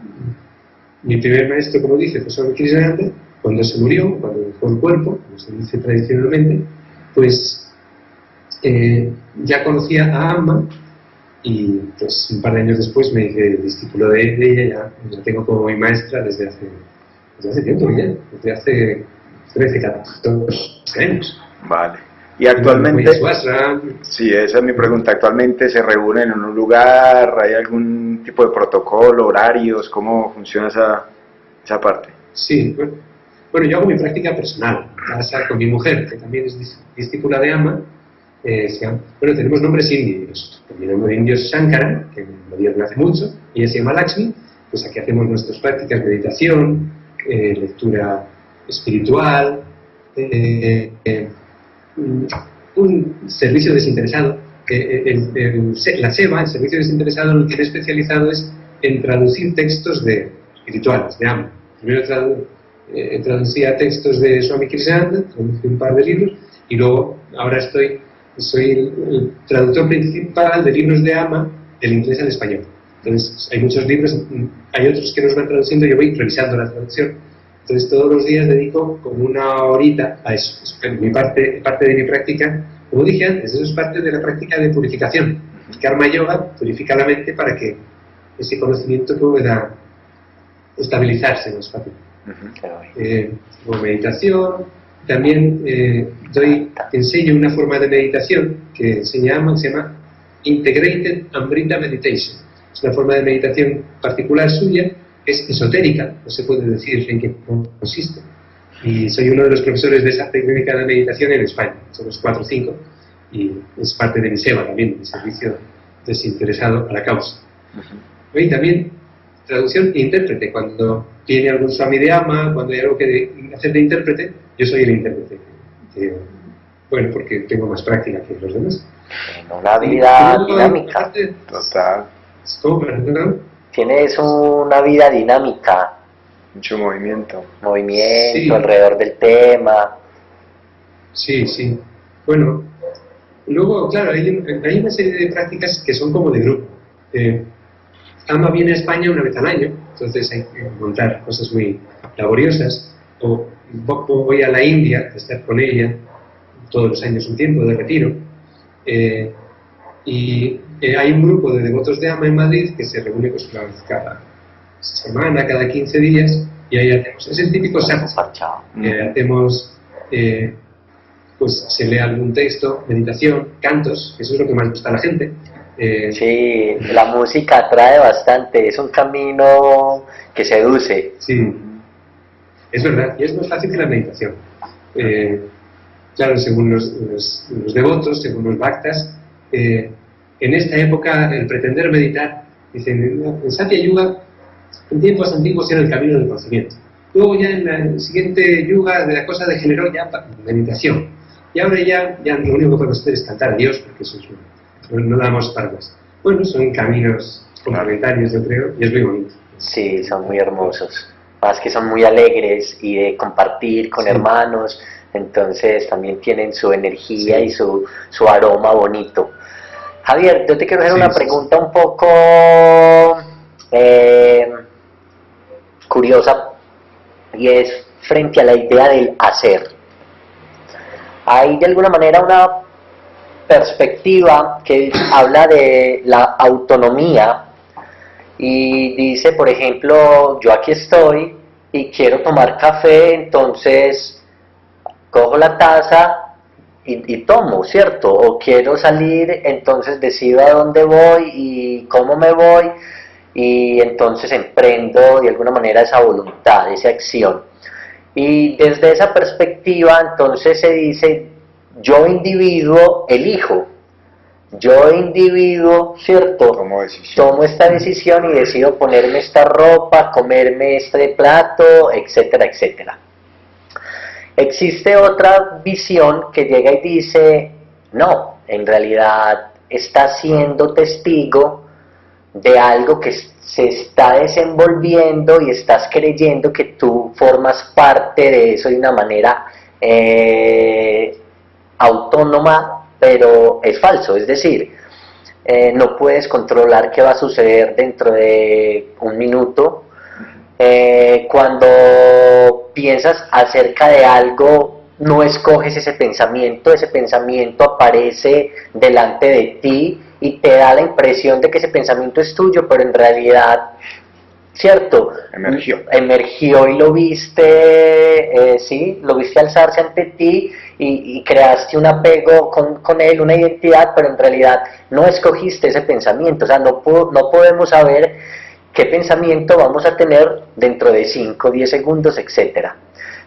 mi primer maestro, como dice, fue Swami Krishnananda. Cuando se murió, cuando dejó el cuerpo, como se dice tradicionalmente, pues ya conocía a Amma y pues un par de años después me hice discípulo de ella, ya la tengo como mi maestra desde hace tiempo ya, desde hace 13, 14 años. Vale. Y actualmente, sí, esa es mi pregunta, ¿actualmente se reúnen en un lugar? ¿Hay algún tipo de protocolo, horarios? ¿Cómo funciona esa parte? Sí, bueno, yo hago mi práctica personal, en casa con mi mujer, que también es discípula de Amma. Tenemos nombres indios. Mi nombre indio es Shankara, que lo dieron hace mucho, y ella se llama Lakshmi. Pues aquí hacemos nuestras prácticas, meditación, lectura espiritual, un servicio desinteresado. La SEVA, el servicio desinteresado, lo que es especializado es en traducir textos espirituales, de Amma. Primero traducía textos de Swami Krishnananda, traducí un par de libros, y luego ahora soy el traductor principal de libros de Amma del inglés al español. Entonces hay muchos libros, hay otros que nos van traduciendo, yo voy revisando la traducción. Entonces todos los días dedico como una horita a eso. Mi parte de mi práctica, como dije antes, eso es parte de la práctica de purificación. Karma Yoga purifica la mente para que ese conocimiento pueda estabilizarse más fácil. Como meditación, también enseño una forma de meditación que se llama Integrated Amrita Meditation. Es una forma de meditación particular suya, es esotérica, no se puede decir en qué consiste. Y soy uno de los profesores de esa técnica de meditación en España, somos 4 o 5, y es parte de mi SEVA también, mi servicio desinteresado a la causa. Y también traducción e intérprete. Cuando tiene algún Swami de Amma, cuando hay algo que hacer de intérprete, yo soy el intérprete. Porque tengo más práctica que los demás. Una vida dinámica. Total. Tienes una vida dinámica. Mucho movimiento. movimiento Sí. alrededor del tema. Sí, sí. Bueno, luego, claro, hay una serie de prácticas que son como de grupo. AMA viene a España una vez al año, entonces hay que montar cosas muy laboriosas. O voy a la India a estar con ella todos los años un tiempo de retiro. Hay un grupo de devotos de AMA en Madrid que se reúne pues, cada semana, cada 15 días, y ahí hacemos, es el típico satsang. Parchado. Hacemos, pues se lee algún texto, meditación, cantos, que eso es lo que más gusta a la gente. Sí, la música atrae bastante, es un camino que seduce. Sí, es verdad, y es más fácil que la meditación. Claro, según los devotos, según los bhaktas, en esta época el pretender meditar, dicen, en Satya Yuga, en tiempos antiguos era el camino del conocimiento. Luego ya en el siguiente yuga de la cosa degeneró ya para meditación. Y ahora ya lo único que podemos hacer es cantar a Dios, porque eso es no damos palmas. Bueno, son caminos complementarios, yo creo, y es muy bonito. Sí, son muy hermosos. Más que son muy alegres y de compartir con Sí. hermanos, entonces también tienen su energía Sí. y su aroma bonito. Javier, yo te quiero hacer Sí, una sí, pregunta un poco curiosa, y es frente a la idea del hacer. Hay de alguna manera una perspectiva que habla de la autonomía y dice, por ejemplo, yo aquí estoy y quiero tomar café, entonces cojo la taza y tomo, ¿cierto? O quiero salir, entonces decido a dónde voy y cómo me voy, y entonces emprendo de alguna manera esa voluntad, esa acción. Y desde esa perspectiva, entonces se dice, yo individuo elijo, yo individuo, ¿cierto? Tomo esta decisión y decido ponerme esta ropa, comerme este plato, etcétera, etcétera. Existe otra visión que llega y dice, no, en realidad estás siendo testigo de algo que se está desenvolviendo y estás creyendo que tú formas parte de eso de una manera autónoma, pero es falso, es decir, no puedes controlar qué va a suceder dentro de un minuto. Cuando piensas acerca de algo, no escoges ese pensamiento aparece delante de ti y te da la impresión de que ese pensamiento es tuyo, pero en realidad, ¿cierto? Emergió y lo viste, sí, lo viste alzarse ante ti y creaste un apego con él, una identidad, pero en realidad no escogiste ese pensamiento. O sea, no podemos saber qué pensamiento vamos a tener dentro de 5, 10 segundos, etcétera.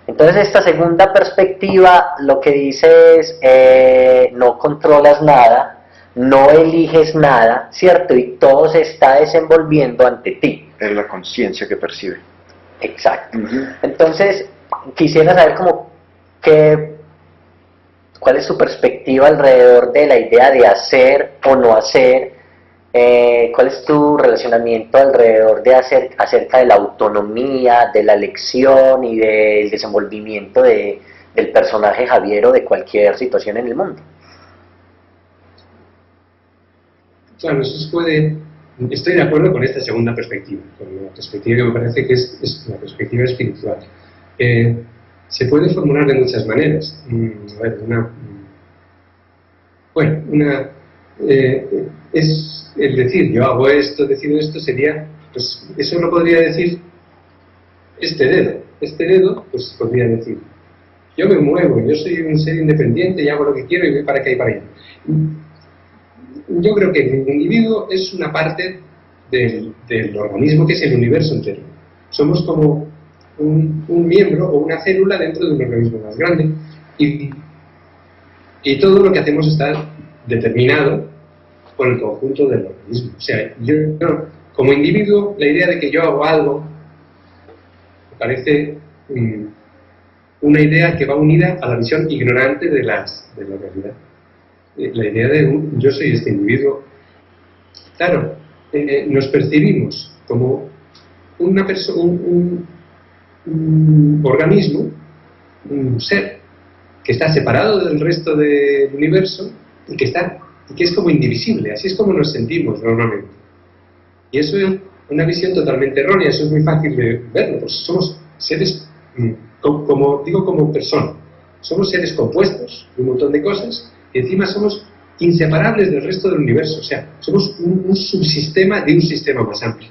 Entonces esta segunda perspectiva lo que dice es, no controlas nada, no eliges nada, ¿cierto? Y todo se está desenvolviendo ante ti. Es la conciencia que percibe. Exacto. Entonces, quisiera saber cuál es su perspectiva alrededor de la idea de hacer o no hacer. ¿Cuál es tu relacionamiento alrededor de acerca de la autonomía, de la elección y del desenvolvimiento del personaje Javier o de cualquier situación en el mundo? Claro, estoy de acuerdo con esta segunda perspectiva, con la perspectiva que me parece que es la perspectiva espiritual. Se puede formular de muchas maneras. Es el decir, yo hago esto, decido esto, sería, pues eso lo podría decir este dedo, pues podría decir, yo me muevo, yo soy un ser independiente y hago lo que quiero y voy para acá y para allá. Yo creo que el individuo es una parte del organismo que es el universo entero. Somos como un miembro o una célula dentro de un organismo más grande y todo lo que hacemos está determinado por el conjunto del organismo. O sea, yo como individuo, la idea de que yo hago algo me parece una idea que va unida a la visión ignorante de la realidad. La idea de yo soy este individuo. Claro, nos percibimos como una persona, un organismo, un ser, que está separado del resto del universo y que es como indivisible. Así es como nos sentimos normalmente. Y eso es una visión totalmente errónea. Eso es muy fácil de verlo, pues somos seres, como digo, como personas. Somos seres compuestos de un montón de cosas y encima somos inseparables del resto del universo. O sea, somos un subsistema de un sistema más amplio.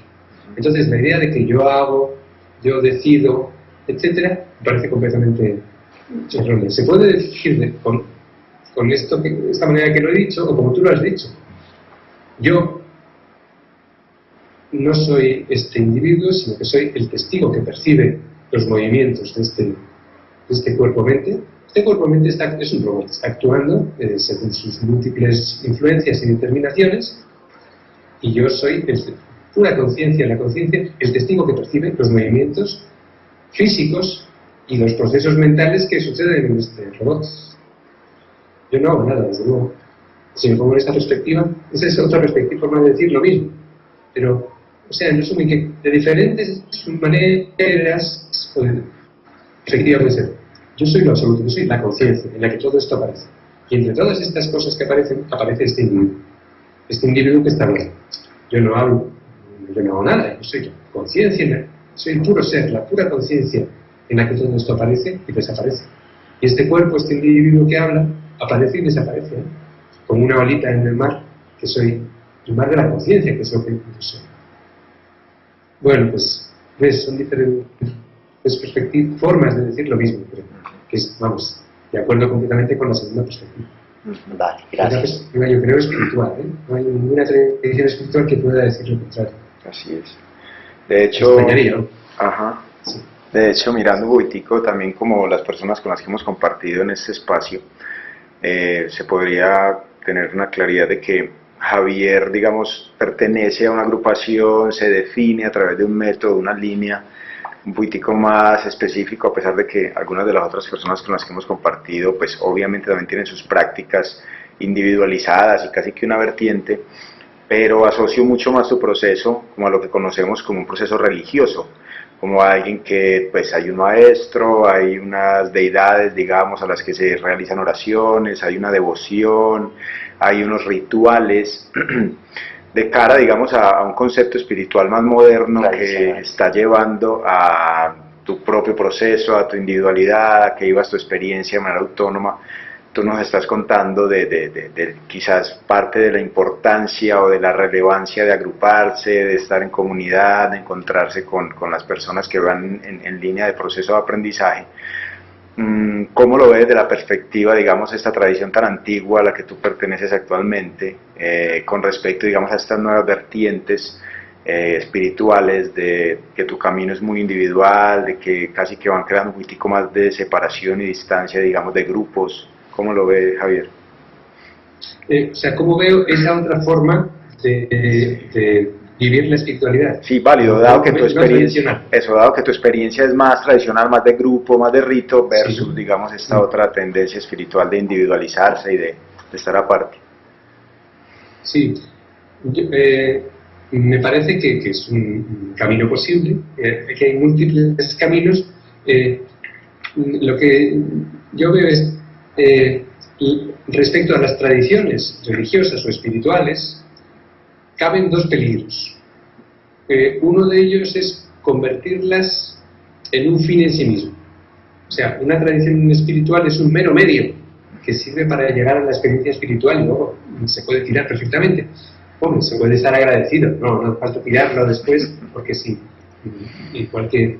Entonces, la idea de que yo hago, yo decido, etcétera, me parece completamente errónea. Se puede decir con esta manera que lo he dicho, o como tú lo has dicho. Yo no soy este individuo, sino que soy el testigo que percibe los movimientos de este cuerpo-mente. Este cuerpo-mente es un robot, está actuando según sus múltiples influencias y determinaciones, y yo soy pura conciencia, la conciencia, el testigo que percibe los movimientos físicos y los procesos mentales que suceden en este robot. Yo no hago nada, desde luego. Si me pongo en esta perspectiva, esa es otra forma de decir lo mismo. Pero, o sea, en resumen, que de diferentes maneras, efectivamente puede ser. Yo soy lo absoluto, yo soy la conciencia en la que todo esto aparece. Y entre todas estas cosas que aparecen, aparece este individuo. Este individuo que está bien. Yo no hablo, yo no hago nada, yo soy la conciencia, soy el puro ser, la pura conciencia en la que todo esto aparece y desaparece. Y este cuerpo, este individuo que habla, aparece y desaparece, ¿eh? Como una olita en el mar, que soy el mar de la conciencia, que es lo que yo soy. Bueno, pues, ¿ves? Son diferentes formas de decir lo mismo, pero que es, vamos, de acuerdo completamente con la segunda perspectiva. Vale, gracias. Una yo creo espiritual, ¿eh? No hay ninguna tradición espiritual que pueda decir lo contrario. Así es. De hecho, ¿no? Ajá. Sí. De hecho, mirando un poquitico también como las personas con las que hemos compartido en este espacio, se podría tener una claridad de que Javier, digamos, pertenece a una agrupación, se define a través de un método, una línea un poquitico más específico, a pesar de que algunas de las otras personas con las que hemos compartido, pues obviamente también tienen sus prácticas individualizadas y casi que una vertiente, pero asocio mucho más su proceso como a lo que conocemos como un proceso religioso, como alguien que pues hay un maestro, hay unas deidades, digamos, a las que se realizan oraciones, hay una devoción, hay unos rituales de cara, digamos, a un concepto espiritual más moderno que está llevando a tu propio proceso, a tu individualidad, a que vivas tu experiencia de manera autónoma. Tú nos estás contando de quizás parte de la importancia o de la relevancia de agruparse, de estar en comunidad, de encontrarse con las personas que van en línea de proceso de aprendizaje. ¿Cómo lo ves de la perspectiva, digamos, esta tradición tan antigua a la que tú perteneces actualmente, con respecto, digamos, a estas nuevas vertientes espirituales, de que tu camino es muy individual, de que casi que van creando un poquitico más de separación y distancia, digamos, de grupos? ¿Cómo lo ves, Javier? O sea, ¿cómo veo esa otra forma de vivir la espiritualidad? Sí, válido, dado que tu experiencia, dado que tu experiencia es más tradicional, más de grupo, más de rito, versus, sí, digamos, esta otra tendencia espiritual de individualizarse y de estar aparte. Sí, me parece que es un camino posible, que hay múltiples caminos. Lo que yo veo es, respecto a las tradiciones religiosas o espirituales, caben dos peligros. Uno de ellos es convertirlas en un fin en sí mismo. O sea, una tradición espiritual es un mero medio que sirve para llegar a la experiencia espiritual y luego se puede tirar perfectamente. Bueno, se puede estar agradecido, no hace falta tirarlo después, porque sí, igual que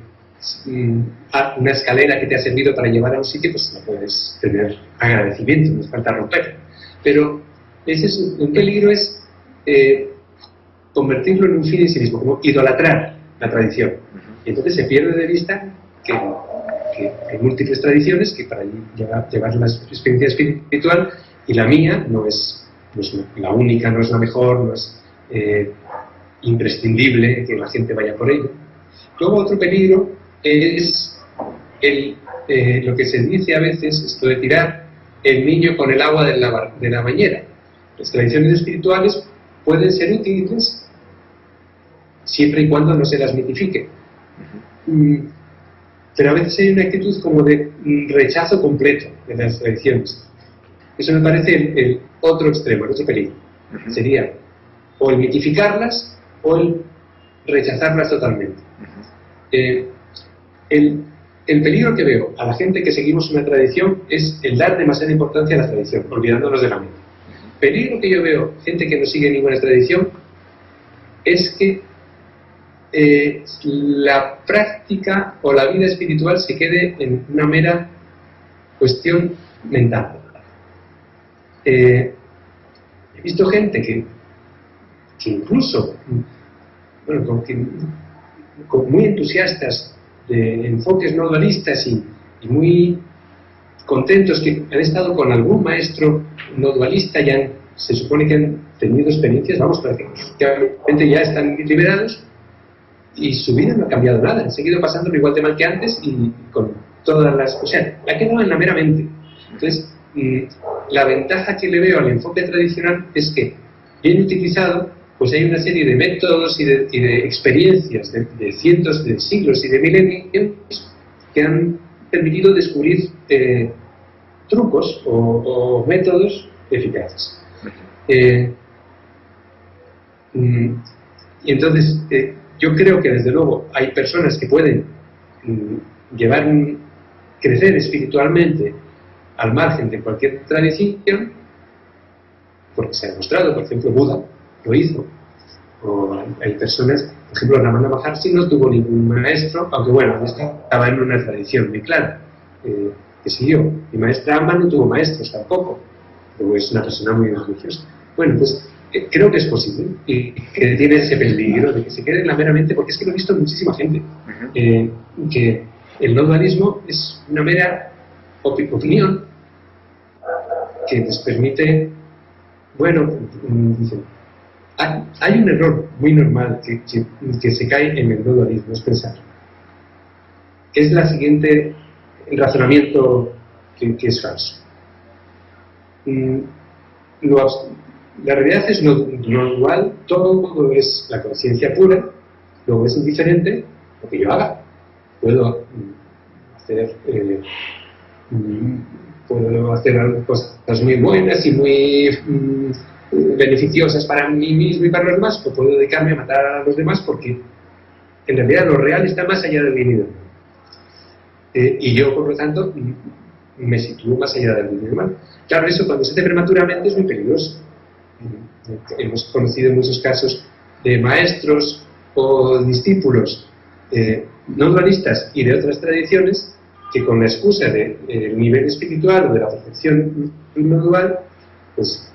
una escalera que te ha servido para llevar a un sitio, pues no puedes tener agradecimiento, no hace falta romper. Pero ese es un peligro, es convertirlo en un fin en sí mismo, como idolatrar la tradición. Y entonces se pierde de vista que hay múltiples tradiciones que para llevar la experiencia espiritual, y la mía no es la única, no es la mejor, no es imprescindible que la gente vaya por ello. Luego otro peligro es lo que se dice a veces, esto de tirar el niño con el agua de la bañera. Las tradiciones espirituales pueden ser útiles siempre y cuando no se las mitifique. pero a veces hay una actitud como de rechazo completo de las tradiciones. Eso me parece el otro extremo, el otro peligro. Sería o el mitificarlas o el rechazarlas totalmente. El peligro que veo a la gente que seguimos una tradición es el dar demasiada importancia a la tradición, olvidándonos de la mente. El peligro que yo veo gente que no sigue ninguna tradición es que la práctica o la vida espiritual se quede en una mera cuestión mental. He visto gente que incluso, bueno, muy entusiastas de enfoques no dualistas y muy contentos, que han estado con algún maestro no dualista y se supone que han tenido experiencias, vamos, prácticamente ya están liberados y su vida no ha cambiado nada, han seguido pasándolo igual de mal que antes y con todas las... O sea, ha quedado en la mera mente. Entonces, la ventaja que le veo al enfoque tradicional es que, bien utilizado, pues hay una serie de métodos y de experiencias de cientos de siglos y de milenios que han permitido descubrir trucos o métodos eficaces. Y entonces, yo creo que desde luego hay personas que pueden crecer espiritualmente al margen de cualquier tradición, porque se ha demostrado, por ejemplo, Buda lo hizo, o hay personas, por ejemplo, Ramana Maharshi no tuvo ningún maestro, aunque bueno, estaba en una tradición muy clara que siguió. Mi maestra Amba no tuvo maestros tampoco, pero es una persona muy religiosa. Bueno, pues creo que es posible y que tiene ese peligro de que se quede en la mera mente, porque es que lo he visto en muchísima gente, que el no dualismo es una mera opinión que les permite, bueno, dicen, hay un error muy normal que se cae en el no dualismo, es pensar, que es el razonamiento que es falso. La realidad es no dual, todo es la conciencia pura, luego es indiferente lo que yo haga. Puedo hacer cosas muy buenas y muy beneficiosas para mí mismo y para los demás, o puedo dedicarme a matar a los demás, porque en realidad lo real está más allá del bien y del mal. Y yo, por lo tanto, me sitúo más allá del bien y del mal. Claro, eso cuando se hace prematuramente es muy peligroso. Hemos conocido muchos casos de maestros o discípulos no dualistas y de otras tradiciones que, con la excusa del nivel espiritual o de la perfección no dual, pues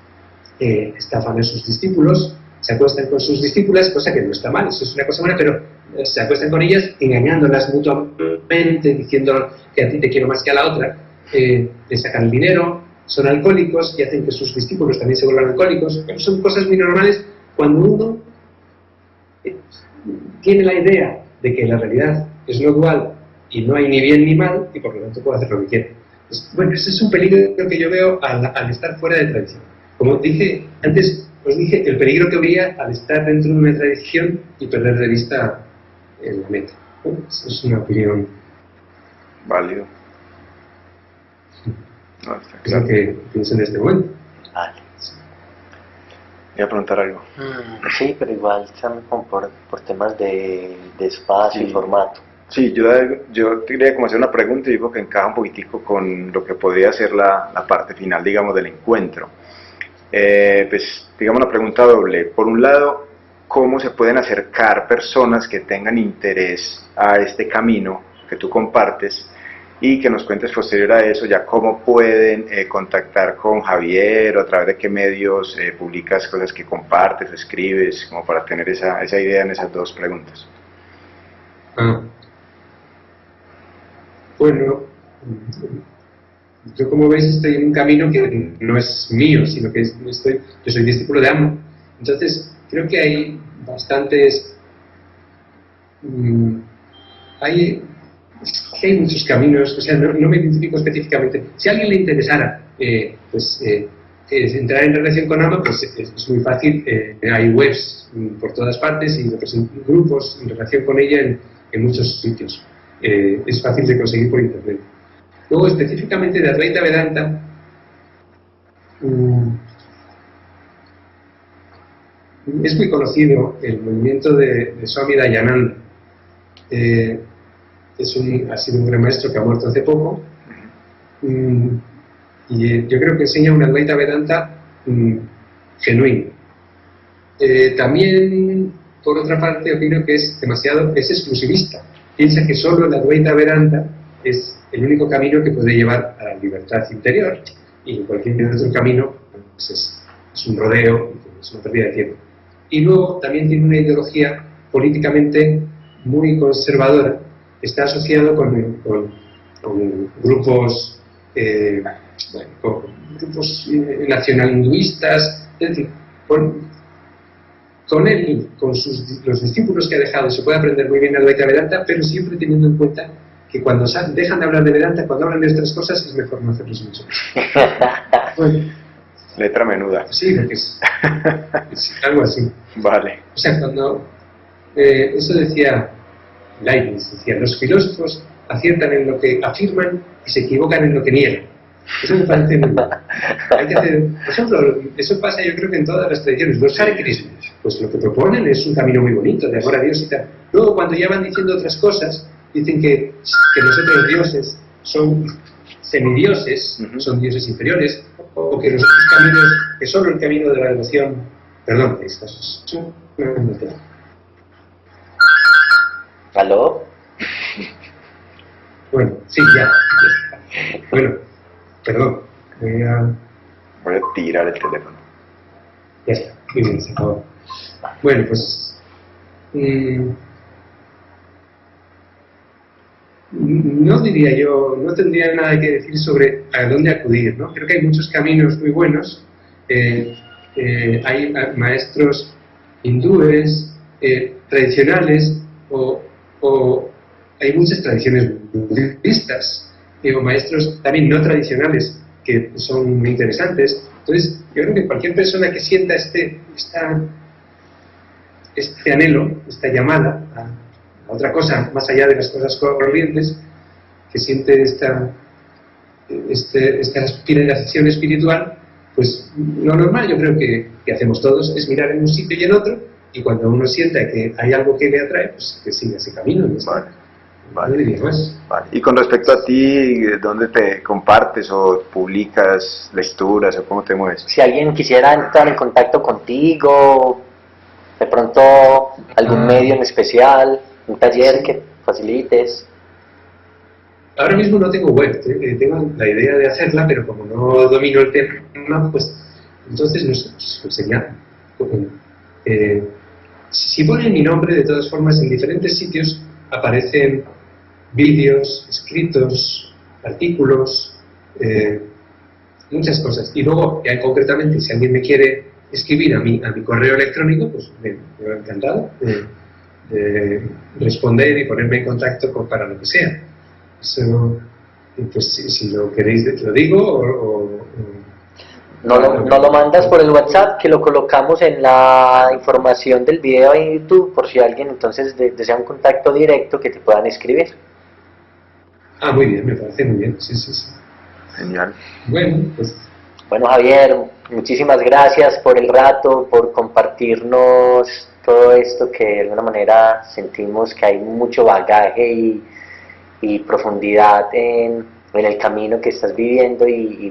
estafan a sus discípulos, se acuestan con sus discípulas, cosa que no está mal, eso es una cosa buena, pero se acuestan con ellas engañándolas mutuamente, diciendo que a ti te quiero más que a la otra, le sacan el dinero, son alcohólicos y hacen que sus discípulos también se vuelvan alcohólicos. Pero son cosas muy normales cuando uno tiene la idea de que la realidad es no dual y no hay ni bien ni mal, y por lo tanto puede hacer lo que quiere. Pues, bueno, ese es un peligro que yo veo al estar fuera de tradición. Como dije antes, os dije el peligro que habría al estar dentro de una tradición y perder de vista la meta. Bueno, esa es una opinión válido. No, está claro. Es lo que pienso en este momento. Vale. Voy a preguntar algo. Sí, pero igual también por temas de espacio y formato. Sí, yo quería como hacer una pregunta y digo que encaja un poquitico con lo que podría ser la parte final, digamos, del encuentro. Pues, digamos, una pregunta doble. Por un lado, ¿cómo se pueden acercar personas que tengan interés a este camino que tú compartes? Y que nos cuentes posterior a eso ya cómo pueden contactar con Javier, o a través de qué medios publicas cosas que compartes, escribes, como para tener esa idea en esas dos preguntas. Bueno, yo, como veis, estoy en un camino que no es mío, sino que yo soy discípulo de Amo. Entonces, creo que hay bastantes... Hay muchos caminos, o sea, no me identifico específicamente. Si a alguien le interesara entrar en relación con AMA, pues es muy fácil. Hay webs por todas partes y grupos en relación con ella en muchos sitios. es fácil de conseguir por internet. Luego, específicamente de Advaita Vedanta, es muy conocido el movimiento de Swami Dayananda. Ha sido un gran maestro que ha muerto hace poco, y yo creo que enseña una Advaita Vedanta genuino. También, por otra parte, opino que es exclusivista. Piensa que solo la Advaita Vedanta es el único camino que puede llevar a la libertad interior, y cualquier otro camino pues es un rodeo, es una pérdida de tiempo. Y luego también tiene una ideología políticamente muy conservadora, está asociado con grupos, nacional hinduistas, es decir, con él, con los discípulos que ha dejado, se puede aprender muy bien el Advaita Vedanta, pero siempre teniendo en cuenta que cuando dejan de hablar de Vedanta, cuando hablan de otras cosas, es mejor no hacerles mucho. Bueno, letra menuda. Sí, porque es algo así. Vale. O sea, cuando eso decía Leibniz, decía, los filósofos aciertan en lo que afirman y se equivocan en lo que niegan. Eso me parece muy bueno. Hay que hacer, por ejemplo, eso pasa yo creo que en todas las tradiciones. Los Hare Krishna, pues lo que proponen es un camino muy bonito, de amor a Dios y tal. Luego, cuando ya van diciendo otras cosas, dicen que los otros dioses son semidioses, son dioses inferiores, o que los otros caminos, que solo el camino de la devoción, perdón, estas son... ¿Aló? Bueno, sí, ya. Bueno, perdón. Voy a tirar el teléfono. Ya está, muy bien, se acabó. Bueno, pues... no diría yo, no tendría nada que decir sobre a dónde acudir, ¿no? Creo que hay muchos caminos muy buenos. Hay maestros hindúes, tradicionales, o hay muchas tradiciones budistas, o maestros también no tradicionales que son muy interesantes. Entonces, yo creo que cualquier persona que sienta este anhelo, esta llamada a otra cosa, más allá de las cosas corrientes, que siente esta aspiración espiritual, pues lo normal, yo creo que hacemos todos, es mirar en un sitio y en otro, y cuando uno sienta que hay algo que le atrae, pues que siga ese camino. ¿No? Vale. No diría más. Vale. Y con respecto a ti, ¿dónde te compartes o publicas lecturas o cómo te mueves? Si alguien quisiera entrar en contacto contigo, de pronto algún medio en especial, un taller que facilites. Ahora mismo no tengo web, tengo la idea de hacerla, pero como no domino el tema, pues entonces no sé, pues sería... si ponen mi nombre, de todas formas, en diferentes sitios aparecen vídeos, escritos, artículos, muchas cosas. Y luego, ya concretamente, si alguien me quiere escribir a mi correo electrónico, pues me encantado de responder y ponerme en contacto para lo que sea. Eso, pues si lo queréis, te lo digo no lo mandas por el WhatsApp, que lo colocamos en la información del video en YouTube, por si alguien entonces desea un contacto directo que te puedan escribir. Ah, muy bien, me parece muy bien, sí. Genial. Bueno, Javier, muchísimas gracias por el rato, por compartirnos todo esto, que de alguna manera sentimos que hay mucho bagaje y profundidad en el camino que estás viviendo, y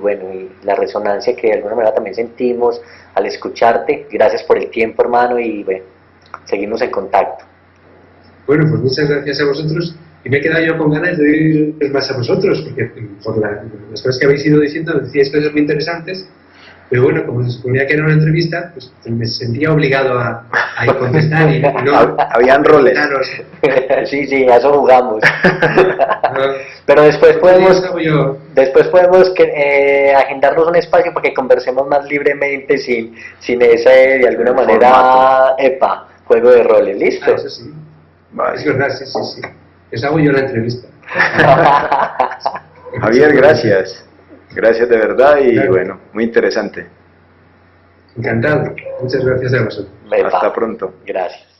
la resonancia que de alguna manera también sentimos al escucharte. Gracias por el tiempo, hermano, y bueno, seguimos en contacto. Bueno, pues muchas gracias a vosotros, y me he quedado yo con ganas de ir más a vosotros, porque por las cosas que habéis ido diciendo decíais cosas muy interesantes, pero bueno, como se suponía que era una entrevista, pues me sentía obligado a contestar y no... Habían roles. Sí, a eso jugamos. Pero después podemos agendarnos un espacio para que conversemos más libremente, sin ese, de alguna manera, juego de roles. ¿Listo? Eso sí. Vale. Es verdad, sí. Les hago yo la entrevista. Javier, gracias. Gracias de verdad y bueno, muy interesante. Encantado. Muchas gracias a vosotros. Hasta pronto. Gracias.